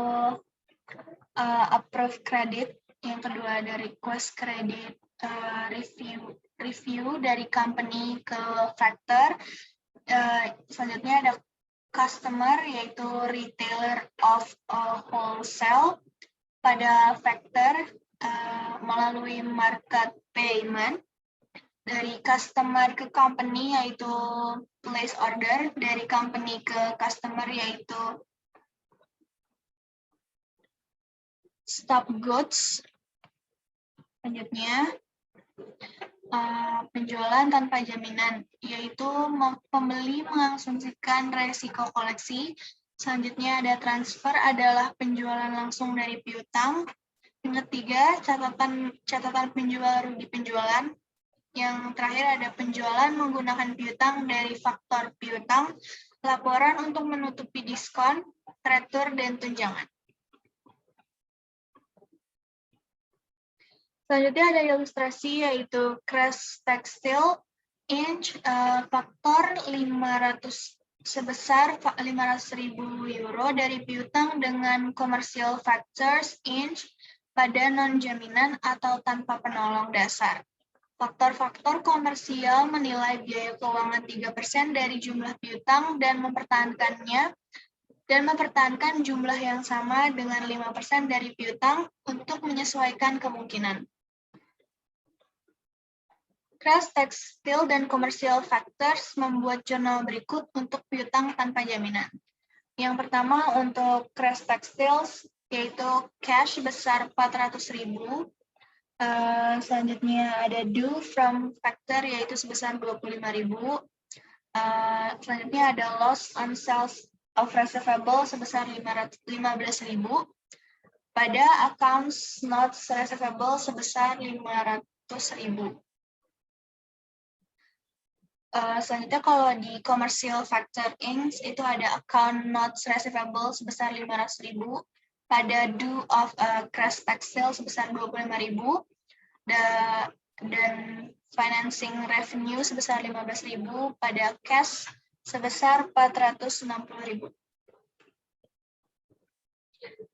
approved credit. Yang kedua ada request credit, review dari company ke factor. Selanjutnya ada customer, yaitu retailer of wholesale. Pada factor melalui market payment. Dari customer ke company yaitu place order, dari company ke customer yaitu stock goods. Selanjutnya penjualan tanpa jaminan, yaitu pembeli mengasumsikan resiko koleksi. Selanjutnya ada transfer, adalah penjualan langsung dari piutang. Yang ketiga, catatan penjual rugi penjualan. Yang terakhir ada penjualan menggunakan piutang dari faktor piutang, laporan untuk menutupi diskon, tretur, dan tunjangan. Selanjutnya ada ilustrasi yaitu Crest Textile Inc. Faktor 500 sebesar 500.000 euro dari piutang dengan Commercial Factors Inc. pada non-jaminan atau tanpa penolong dasar. Faktor-faktor komersial menilai biaya keuangan 3% dari jumlah piutang dan mempertahankan jumlah yang sama dengan 5% dari piutang untuk menyesuaikan kemungkinan. Crest Textile dan Commercial Factors membuat jurnal berikut untuk piutang tanpa jaminan. Yang pertama untuk Crest Textiles, yaitu cash sebesar 400.000. Selanjutnya ada due from factor, yaitu sebesar 25.000. Selanjutnya ada loss on sales of receivable sebesar 15.000. Pada accounts not receivable sebesar 500.000. Selanjutnya kalau di commercial factor Inc. itu ada account not receivable sebesar 500.000, pada due of crash taxable sebesar 25.000, dan financing revenue sebesar 15.000, pada cash sebesar 460.000.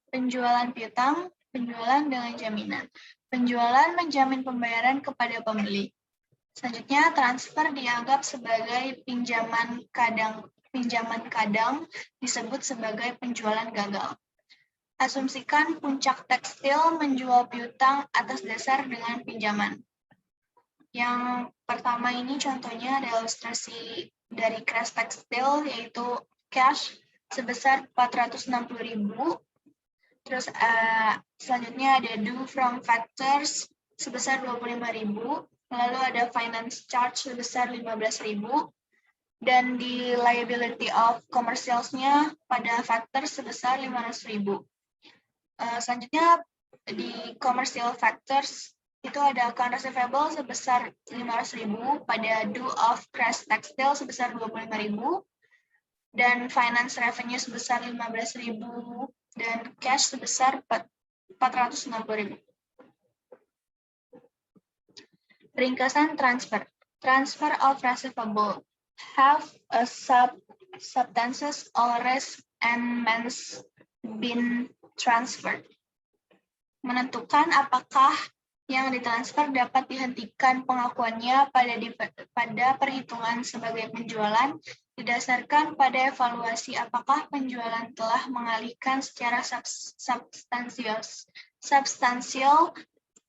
Penjualan piutang, penjualan dengan jaminan. Penjualan menjamin pembayaran kepada pembeli. Selanjutnya, transfer dianggap sebagai pinjaman kadang disebut sebagai penjualan gagal. Asumsikan Puncak Tekstil menjual piutang atas dasar dengan pinjaman. Yang pertama ini contohnya ada ilustrasi dari Crash Tekstil, yaitu cash sebesar 460.000. Terus selanjutnya ada due from factors sebesar 25.000. Lalu ada finance charge sebesar 15.000. Dan di liability of commercials-nya pada factor sebesar 500.000. Selanjutnya di commercial factors itu ada account receivable sebesar 500.000, pada due of Crash Tekstil sebesar 25.000, dan finance revenue sebesar 15.000, dan cash sebesar 460.000. Ringkasan transfer. Transfer of receivable have a substances or risk and means been transferred. Menentukan apakah yang ditransfer dapat dihentikan pengakuannya pada perhitungan sebagai penjualan didasarkan pada evaluasi apakah penjualan telah mengalihkan secara substansial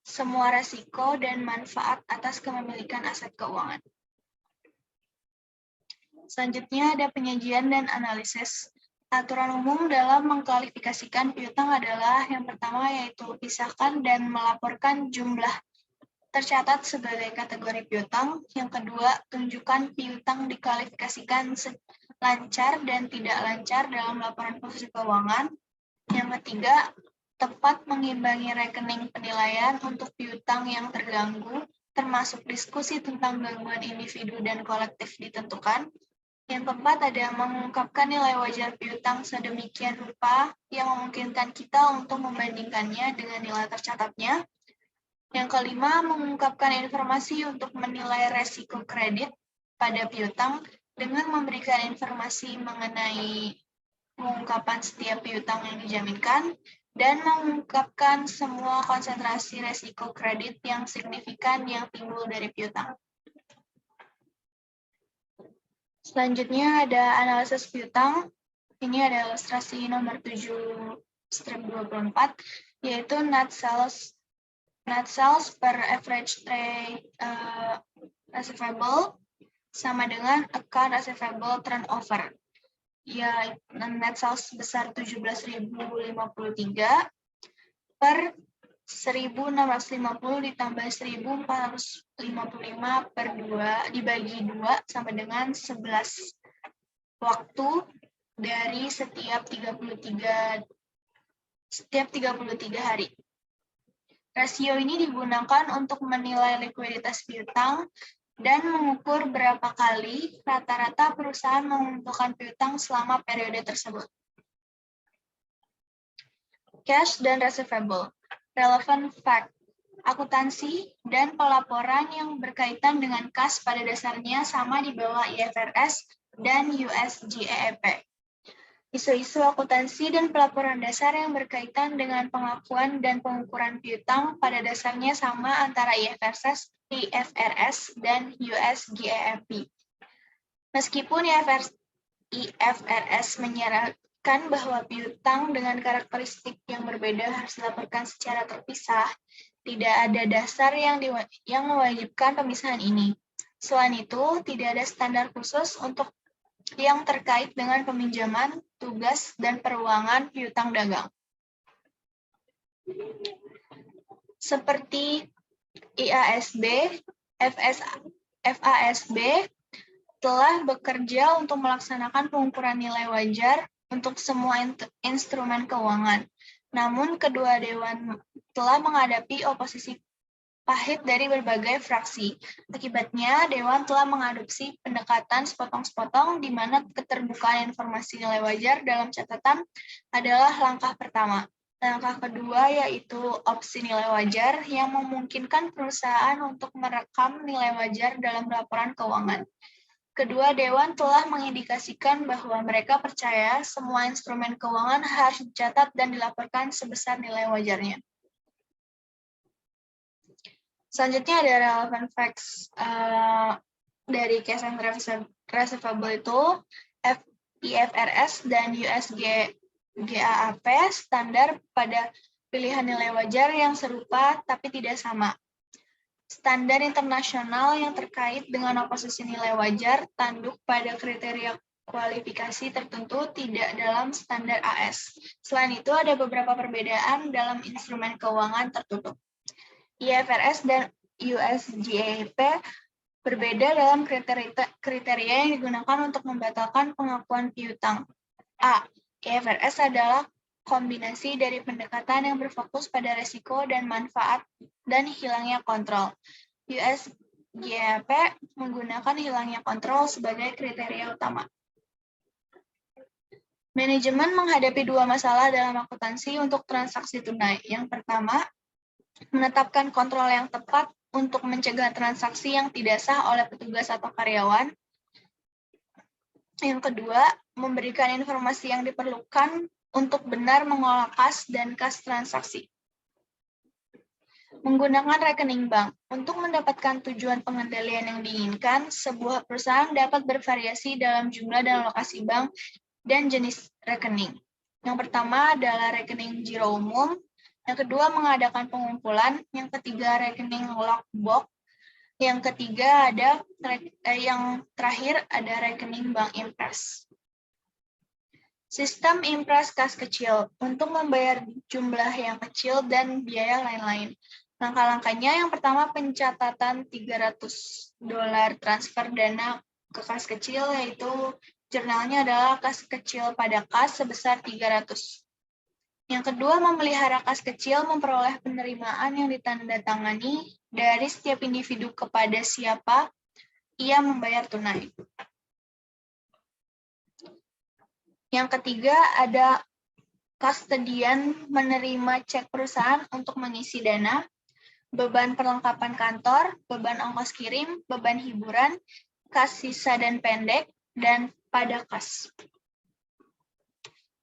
semua resiko dan manfaat atas kepemilikan aset keuangan. Selanjutnya ada penyajian dan analisis. Aturan umum dalam mengklasifikasikan piutang adalah yang pertama yaitu pisahkan dan melaporkan jumlah tercatat sebagai kategori piutang. Yang kedua, tunjukkan piutang diklasifikasikan lancar dan tidak lancar dalam laporan posisi keuangan. Yang ketiga, tepat mengimbangi rekening penilaian untuk piutang yang terganggu, termasuk diskusi tentang gangguan individu dan kolektif ditentukan. Yang keempat ada mengungkapkan nilai wajar piutang sedemikian rupa yang memungkinkan kita untuk membandingkannya dengan nilai tercatatnya. Yang kelima, mengungkapkan informasi untuk menilai resiko kredit pada piutang dengan memberikan informasi mengenai pengungkapan setiap piutang yang dijaminkan, dan mengungkapkan semua konsentrasi resiko kredit yang signifikan yang timbul dari piutang. Selanjutnya ada analisis piutang. Ini ada ilustrasi nomor 7/24, yaitu net sales per average trade receivable sama dengan account receivable turnover. Ya, net sales sebesar 17.053 per 1.650 ditambah 1.455 per 2 dibagi 2 sama dengan 11 waktu dari setiap 33 hari. Rasio ini digunakan untuk menilai likuiditas piutang dan mengukur berapa kali rata-rata perusahaan mengumpulkan piutang selama periode tersebut. Cash dan receivable. Relevant fact. Akuntansi dan pelaporan yang berkaitan dengan kas pada dasarnya sama di bawah IFRS dan US GAAP. Isu-isu akuntansi dan pelaporan dasar yang berkaitan dengan pengakuan dan pengukuran piutang pada dasarnya sama antara IFRS dan US GAAP. Meskipun IFRS menyarankan bahwa piutang dengan karakteristik yang berbeda harus dilaporkan secara terpisah, tidak ada dasar yang mewajibkan pemisahan ini. Selain itu, tidak ada standar khusus untuk yang terkait dengan peminjaman, tugas, dan peruangan piutang dagang. seperti IASB, FASB telah bekerja untuk melaksanakan pengukuran nilai wajar untuk semua instrumen keuangan. Namun, kedua dewan telah menghadapi oposisi pahit dari berbagai fraksi. Akibatnya, Dewan telah mengadopsi pendekatan sepotong-sepotong di mana keterbukaan informasi nilai wajar dalam catatan adalah langkah pertama. Langkah kedua yaitu opsi nilai wajar yang memungkinkan perusahaan untuk merekam nilai wajar dalam laporan keuangan. Kedua dewan telah mengindikasikan bahwa mereka percaya semua instrumen keuangan harus dicatat dan dilaporkan sebesar nilai wajarnya. Selanjutnya ada relevant facts dari cash and receivable itu IFRS dan US GAAP standar pada pilihan nilai wajar yang serupa tapi tidak sama. Standar internasional yang terkait dengan oposisi nilai wajar tanduk pada kriteria kualifikasi tertentu tidak dalam standar AS. Selain itu ada beberapa perbedaan dalam instrumen keuangan tertutup. IFRS dan US GAAP berbeda dalam kriteria yang digunakan untuk membatalkan pengakuan piutang. A. IFRS adalah kombinasi dari pendekatan yang berfokus pada risiko dan manfaat dan hilangnya kontrol. US GAAP menggunakan hilangnya kontrol sebagai kriteria utama. Manajemen menghadapi dua masalah dalam akuntansi untuk transaksi tunai. Yang pertama, menetapkan kontrol yang tepat untuk mencegah transaksi yang tidak sah oleh petugas atau karyawan. Yang kedua, memberikan informasi yang diperlukan untuk benar mengolah kas dan kas transaksi. Menggunakan rekening bank. Untuk mendapatkan tujuan pengendalian yang diinginkan, sebuah perusahaan dapat bervariasi dalam jumlah dan lokasi bank dan jenis rekening. Yang pertama adalah rekening giro umum. Yang kedua, mengadakan pengumpulan. Yang ketiga, rekening lockbox. Yang ketiga, yang terakhir ada rekening bank impres. Sistem impres kas kecil untuk membayar jumlah yang kecil dan biaya lain-lain. Langkah-langkahnya yang pertama, pencatatan $300 transfer dana ke kas kecil, yaitu jurnalnya adalah kas kecil pada kas sebesar 300. Yang kedua, memelihara kas kecil memperoleh penerimaan yang ditandatangani dari setiap individu kepada siapa ia membayar tunai. Yang ketiga, ada kustodian menerima cek perusahaan untuk mengisi dana, beban perlengkapan kantor, beban ongkos kirim, beban hiburan, kas sisa dan pendek, dan pada kas.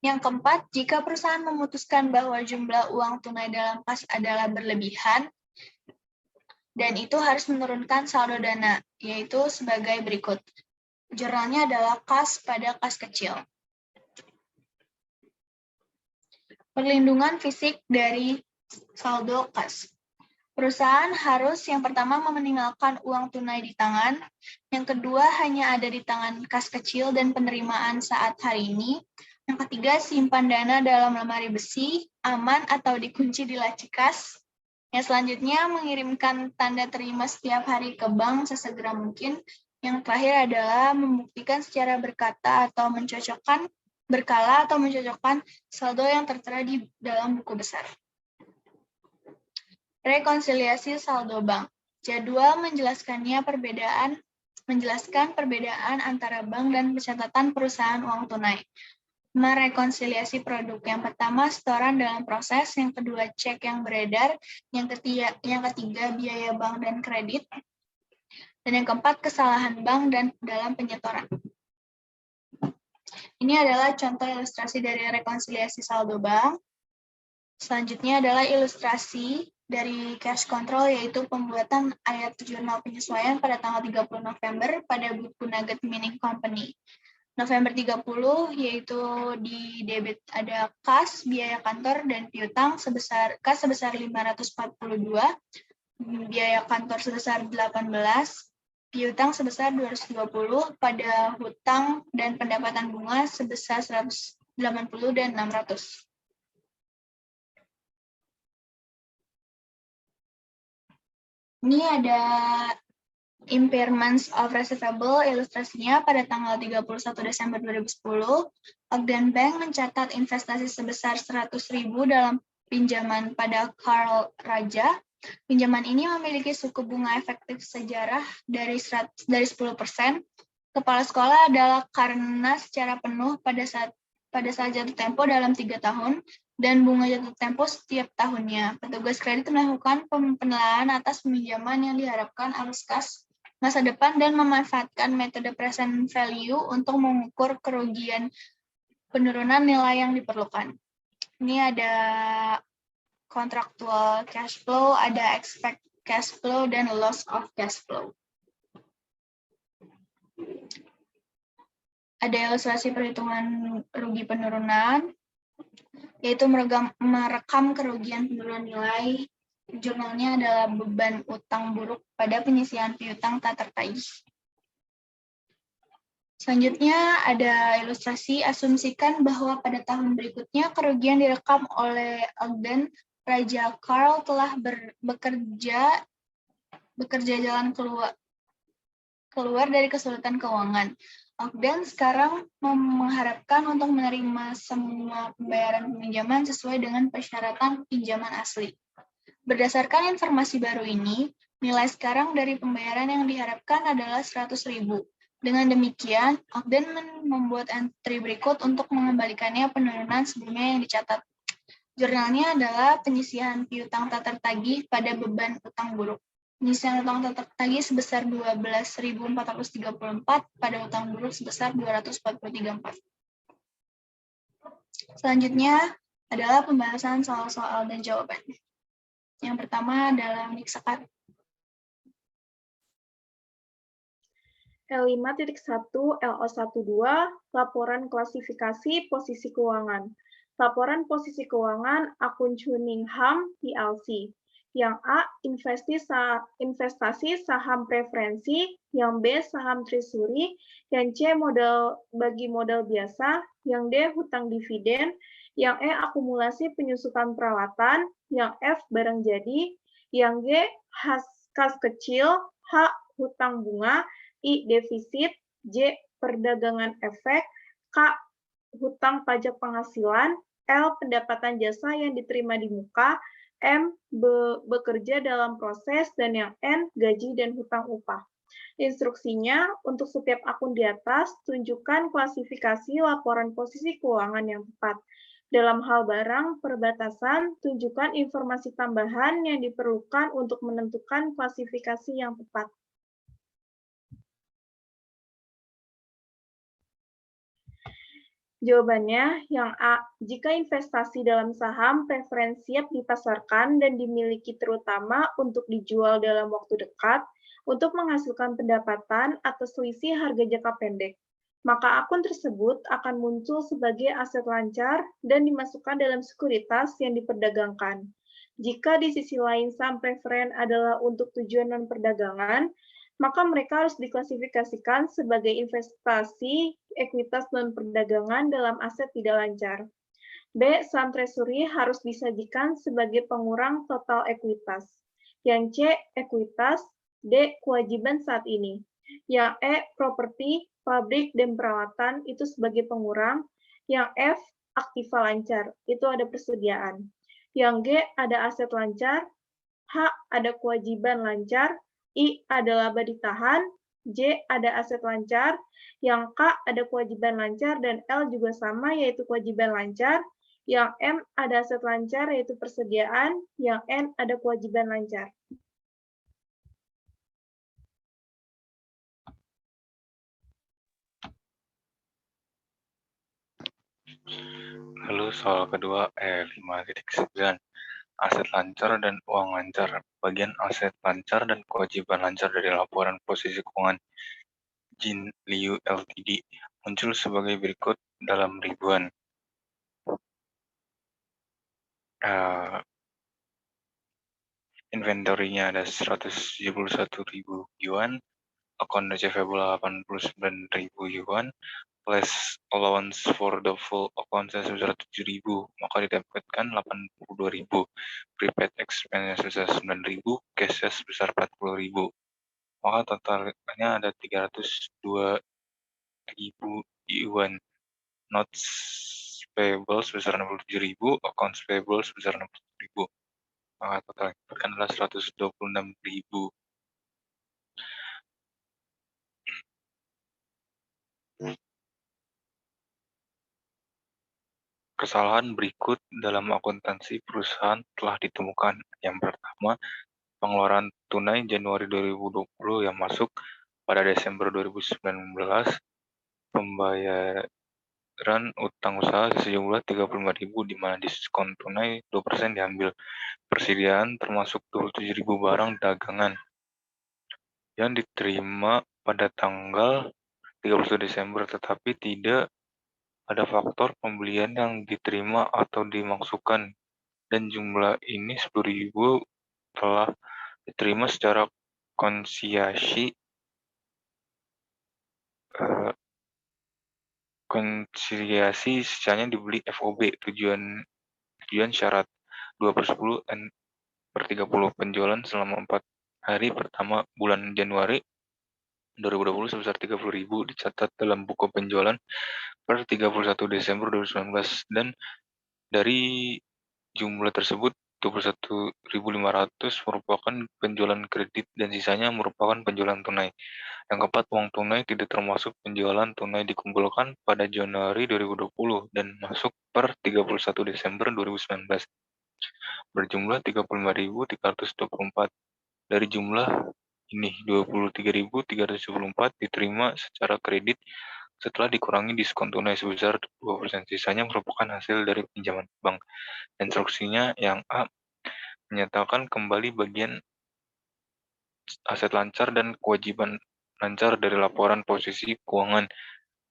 Yang keempat, jika perusahaan memutuskan bahwa jumlah uang tunai dalam kas adalah berlebihan, dan itu harus menurunkan saldo dana, yaitu sebagai berikut. Jurnalnya adalah kas pada kas kecil. Perlindungan fisik dari saldo kas. Perusahaan harus yang pertama meninggalkan uang tunai di tangan, yang kedua hanya ada di tangan kas kecil dan penerimaan saat hari ini, yang ketiga simpan dana dalam lemari besi, aman atau dikunci di laci kas. Yang selanjutnya mengirimkan tanda terima setiap hari ke bank sesegera mungkin. Yang terakhir adalah membuktikan secara berkala atau mencocokkan saldo yang tertera di dalam buku besar. Rekonsiliasi saldo bank. Jadwal menjelaskan perbedaan antara bank dan pencatatan perusahaan uang tunai. Merekonsiliasi produk. Yang pertama, setoran dalam proses. Yang kedua, cek yang beredar. Yang ketiga biaya bank dan kredit. Dan yang keempat, kesalahan bank dan dalam penyetoran. Ini adalah contoh ilustrasi dari rekonsiliasi saldo bank. Selanjutnya adalah ilustrasi dari cash control, yaitu pembuatan ayat jurnal penyesuaian pada tanggal 30 November pada buku Nugget Mining Company. November 30, yaitu di debit ada kas, biaya kantor, dan piutang kas sebesar 542, biaya kantor sebesar 18, piutang sebesar 220, pada hutang dan pendapatan bunga sebesar 180 dan 600. Ini ada impairments of receivable, ilustrasinya pada tanggal 31 Desember 2010, Ogden Bank mencatat investasi sebesar 100.000 dalam pinjaman pada Carl Raja. Pinjaman ini memiliki suku bunga efektif sejarah dari 10%. Kepala sekolah adalah karena secara penuh pada saat jatuh tempo dalam 3 tahun dan bunga jatuh tempo setiap tahunnya. Petugas kredit melakukan penilaian atas pinjaman yang diharapkan arus kas masa depan dan memanfaatkan metode present value untuk mengukur kerugian penurunan nilai yang diperlukan. Ini ada contractual cash flow, ada expect cash flow, dan loss of cash flow. Ada ilustrasi perhitungan rugi penurunan, yaitu merekam kerugian penurunan nilai. Jurnalnya adalah beban utang buruk pada penyisihan piutang tak tertagih. Selanjutnya ada ilustrasi, asumsikan bahwa pada tahun berikutnya kerugian direkam oleh Ogden Raja Carl telah bekerja jalan keluar dari kesulitan keuangan. Ogden sekarang mengharapkan untuk menerima semua pembayaran pinjaman sesuai dengan persyaratan pinjaman asli. Berdasarkan informasi baru ini, nilai sekarang dari pembayaran yang diharapkan adalah 100.000. Dengan demikian, Ogden membuat entry berikut untuk mengembalikannya penurunan sebelumnya yang dicatat. Jurnalnya adalah penyisihan piutang tak tertagih pada beban utang buruk. Penyisihan utang tak tertagih sebesar 12.434 pada utang buruk sebesar 243.4. Selanjutnya adalah pembahasan soal-soal dan jawaban. Yang pertama adalah unik sekat. L5.1 LO12 Laporan klasifikasi posisi keuangan. Laporan posisi keuangan akun Cunningham PLC. Yang A, investasi saham preferensi, yang B, saham treasury, yang C, bagi modal biasa, yang D, hutang dividen, yang E, akumulasi penyusutan peralatan, yang F, barang jadi, yang G, kas kecil, H, hutang bunga, I, defisit, J, perdagangan efek, K, hutang pajak penghasilan, L, pendapatan jasa yang diterima di muka, M, bekerja dalam proses, dan yang N, gaji dan hutang upah. Instruksinya, untuk setiap akun di atas, tunjukkan klasifikasi laporan posisi keuangan yang tepat. Dalam hal barang perbatasan, tunjukkan informasi tambahan yang diperlukan untuk menentukan klasifikasi yang tepat. Jawabannya yang A. Jika investasi dalam saham preferensi siap dipasarkan dan dimiliki terutama untuk dijual dalam waktu dekat untuk menghasilkan pendapatan atau selisih harga jangka pendek, maka akun tersebut akan muncul sebagai aset lancar dan dimasukkan dalam sekuritas yang diperdagangkan. Jika di sisi lain saham preferen adalah untuk tujuan non-perdagangan, maka mereka harus diklasifikasikan sebagai investasi ekuitas non-perdagangan dalam aset tidak lancar. B. Saham treasury harus disajikan sebagai pengurang total ekuitas. Yang C. Ekuitas. D. Kewajiban saat ini. Yang E. Properti, pabrik, dan peralatan itu sebagai pengurang. Yang F. Aktiva lancar, itu ada persediaan. Yang G. Ada aset lancar. H. Ada kewajiban lancar. I, ada laba ditahan, J, ada aset lancar, yang K, ada kewajiban lancar, dan L juga sama, yaitu kewajiban lancar, yang M, ada aset lancar, yaitu persediaan, yang N, ada kewajiban lancar. Lalu soal kedua, 5.9. Aset lancar dan uang lancar. Bagian aset lancar dan kewajiban lancar dari laporan posisi keuangan Jin Liu Ltd. muncul sebagai berikut dalam ribuan. Inventory-nya ada 171.000 yuan, account receivable 89.000 yuan, less allowance for the full account sebesar 7.000, maka didapatkan 82.000. Prepaid expense sebesar 9.000, cash sebesar 40.000. Maka totalnya ada 302.000 yuan. Notes payable sebesar 67.000, accounts payable sebesar 60.000. Maka total didapatkan adalah 126.000. Kesalahan berikut dalam akuntansi perusahaan telah ditemukan. Yang pertama, pengeluaran tunai Januari 2020 yang masuk pada Desember 2019, pembayaran utang usaha sejumlah 35.000 di mana diskon tunai 2% diambil. Persediaan termasuk 27.000 barang dagangan yang diterima pada tanggal 31 Desember, tetapi tidak ada faktor pembelian yang diterima atau dimasukkan, dan jumlah ini 10.000 telah diterima secara konsiasi sisanya dibeli FOB. Tujuan syarat 2/10 N/30 penjualan selama 4 hari pertama bulan Januari 2020 sebesar 30.000 dicatat dalam buku penjualan per 31 Desember 2019, dan dari jumlah tersebut 21.500 merupakan penjualan kredit dan sisanya merupakan penjualan tunai. Yang keempat, uang tunai tidak termasuk penjualan tunai dikumpulkan pada Januari 2020 dan masuk per 31 Desember 2019 berjumlah 35.324. Dari jumlah ini 23.374 diterima secara kredit setelah dikurangi diskon tunai sebesar 2%. Sisanya merupakan hasil dari pinjaman bank. Instruksinya yang A, menyatakan kembali bagian aset lancar dan kewajiban lancar dari laporan posisi keuangan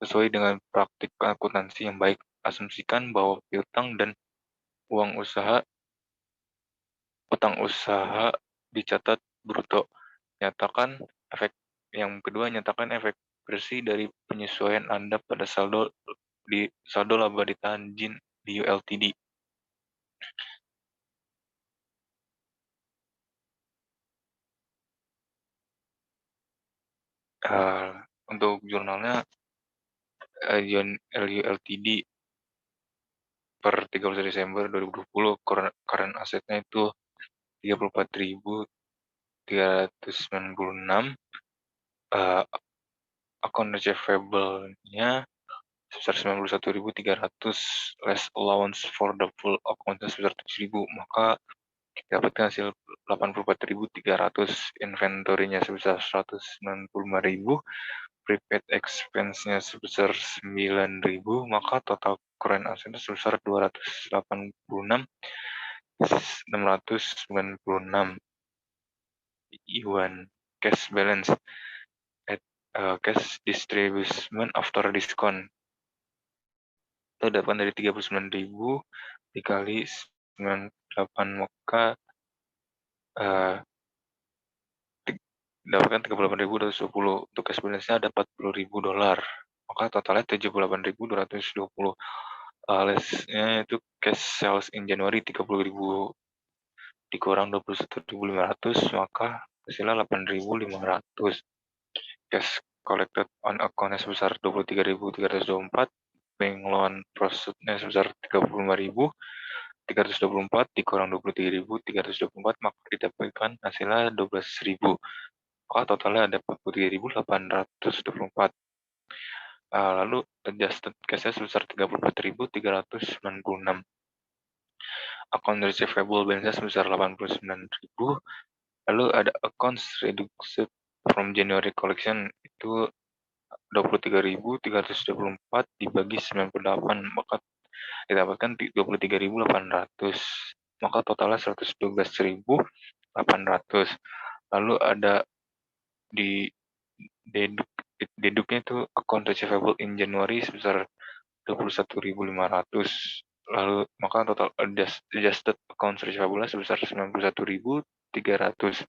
sesuai dengan praktik akuntansi yang baik. Asumsikan bahwa piutang dan utang usaha dicatat bruto. Yang kedua, nyatakan efek bersih dari penyesuaian Anda pada saldo laba ditahan JIN di ULTD. Untuk jurnalnya LULTD per 31 Desember 2020 current asetnya itu 34.396, account receivable-nya sebesar 91.300, less allowance for the full account sebesar 7.000, maka dapatkan hasil 84.300, inventory-nya sebesar 195.000, prepaid expense-nya sebesar 9.000, maka total current asset sebesar 286.696 yuan. Cash balance at cash distribution after discount itu dapat dari 39.000 dikali 98, maka dapatkan 38.220. Untuk cash balance-nya ada $40.000, maka totalnya 78.220. Less-nya itu cash sales in Januari 30.000 dikurang 21.500, maka hasilnya 8.500. Cash collected on account-nya sebesar 23.324, bank loan proceed-nya sebesar 35.324 dikurang 23.324, maka didapatkan hasilnya 12.000. Maka totalnya ada 43.824. Lalu adjusted cash-nya sebesar 34.396. Account receivable balance sebesar 89.000. Lalu ada accounts reduced from January collection itu 23.324 dibagi 98, maka didapatkan 23.800. Maka totalnya 112.800. Lalu ada di deduknya itu account receivable in January sebesar 21.500. Lalu maka total adjusted account receivable sebesar 91.300.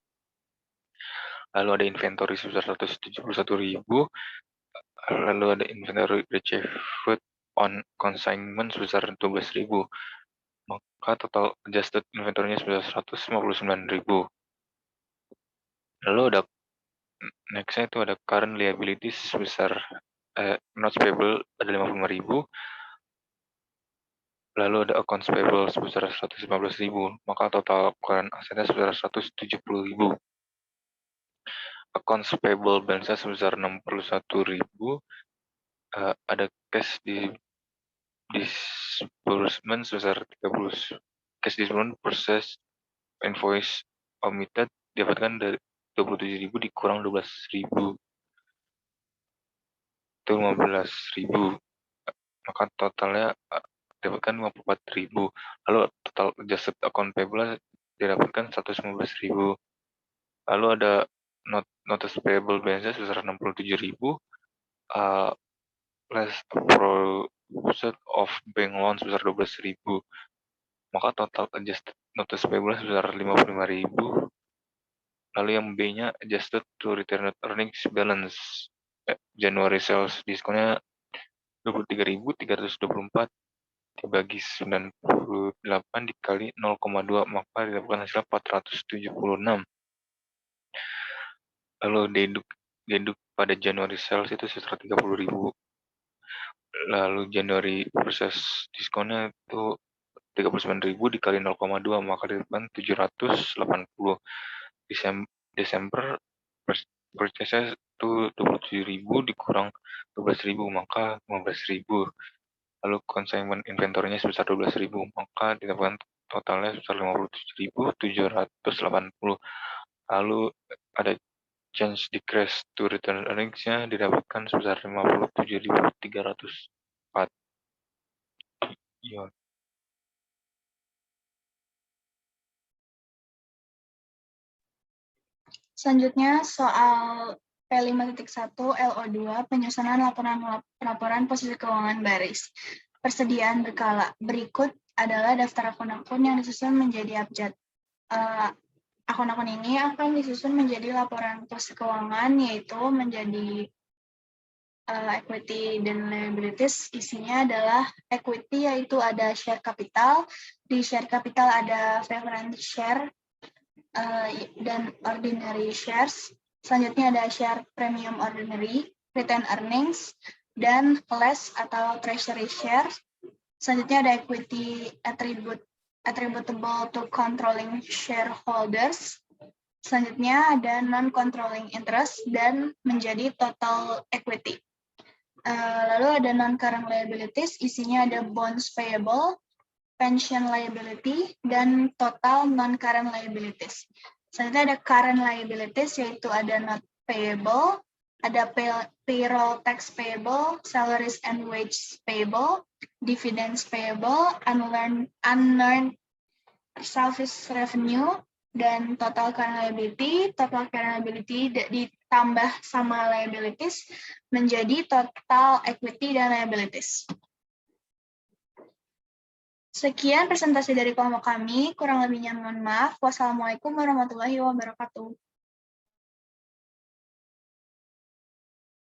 Lalu ada inventory sebesar 171.000. Lalu ada inventory received on consignment sebesar 12.000. Maka total adjusted inventory-nya sebesar 159.000. Lalu ada next-nya itu ada current liabilities sebesar notes payable ada 55.000. Lalu ada accounts payable sebesar 115.000. Maka total current asetnya sebesar 170.000. Accounts payable balance sebesar 61.000. Ada cash di disbursement sebesar 30. Cash disbursement process invoice omitted didapatkan dari 27.000 dikurang 12.000 itu 15.000. Maka totalnya didapatkan 54.000. Lalu total adjusted account payable didapatkan 115.000. Lalu ada notice payable balance sebesar 67.000. Less process of bank loan sebesar 12.000. Maka total adjusted notice payable sebesar 55.000. Lalu yang B-nya adjusted to retained earnings balance. January sales diskonnya 23.324 dibagi 98 dikali 0,2 maka didapatkan hasil 476. Lalu deduk pada January sales itu sekitar 30.000. Lalu January proses diskonnya itu 39.000 dikali 0,2 maka didapatkan 780. Desember purchase itu 27.000 dikurang 12.000 maka 15.000. Lalu consignment inventory-nya sebesar 12.000 maka didapatkan totalnya sebesar 57.780. Lalu ada change decrease to return earnings-nya didapatkan sebesar 57.304. Iya. Selanjutnya soal P5.1 LO2 penyusunan laporan posisi keuangan baris. Persediaan berkala. Berikut adalah daftar akun-akun yang disusun menjadi abjad. Akun-akun ini akan disusun menjadi laporan posisi keuangan, yaitu menjadi equity dan liabilities. Isinya adalah equity, yaitu ada share capital. Di share capital ada preference share dan ordinary shares. Selanjutnya ada share premium ordinary, retained earnings, dan less atau treasury shares. Selanjutnya ada equity attributable to controlling shareholders. Selanjutnya ada non-controlling interest dan menjadi total equity. Lalu ada non-current liabilities, isinya ada bonds payable, pension liability, dan total non-current liabilities. Selanjutnya ada current liabilities, yaitu ada not payable, ada payroll tax payable, salaries and wages payable, dividends payable, unearned service revenue, dan total current liability. Total current liability ditambah sama liabilities menjadi total equity dan liabilities. Sekian presentasi dari kelompok kami, kurang lebihnya mohon maaf. Wassalamualaikum warahmatullahi wabarakatuh.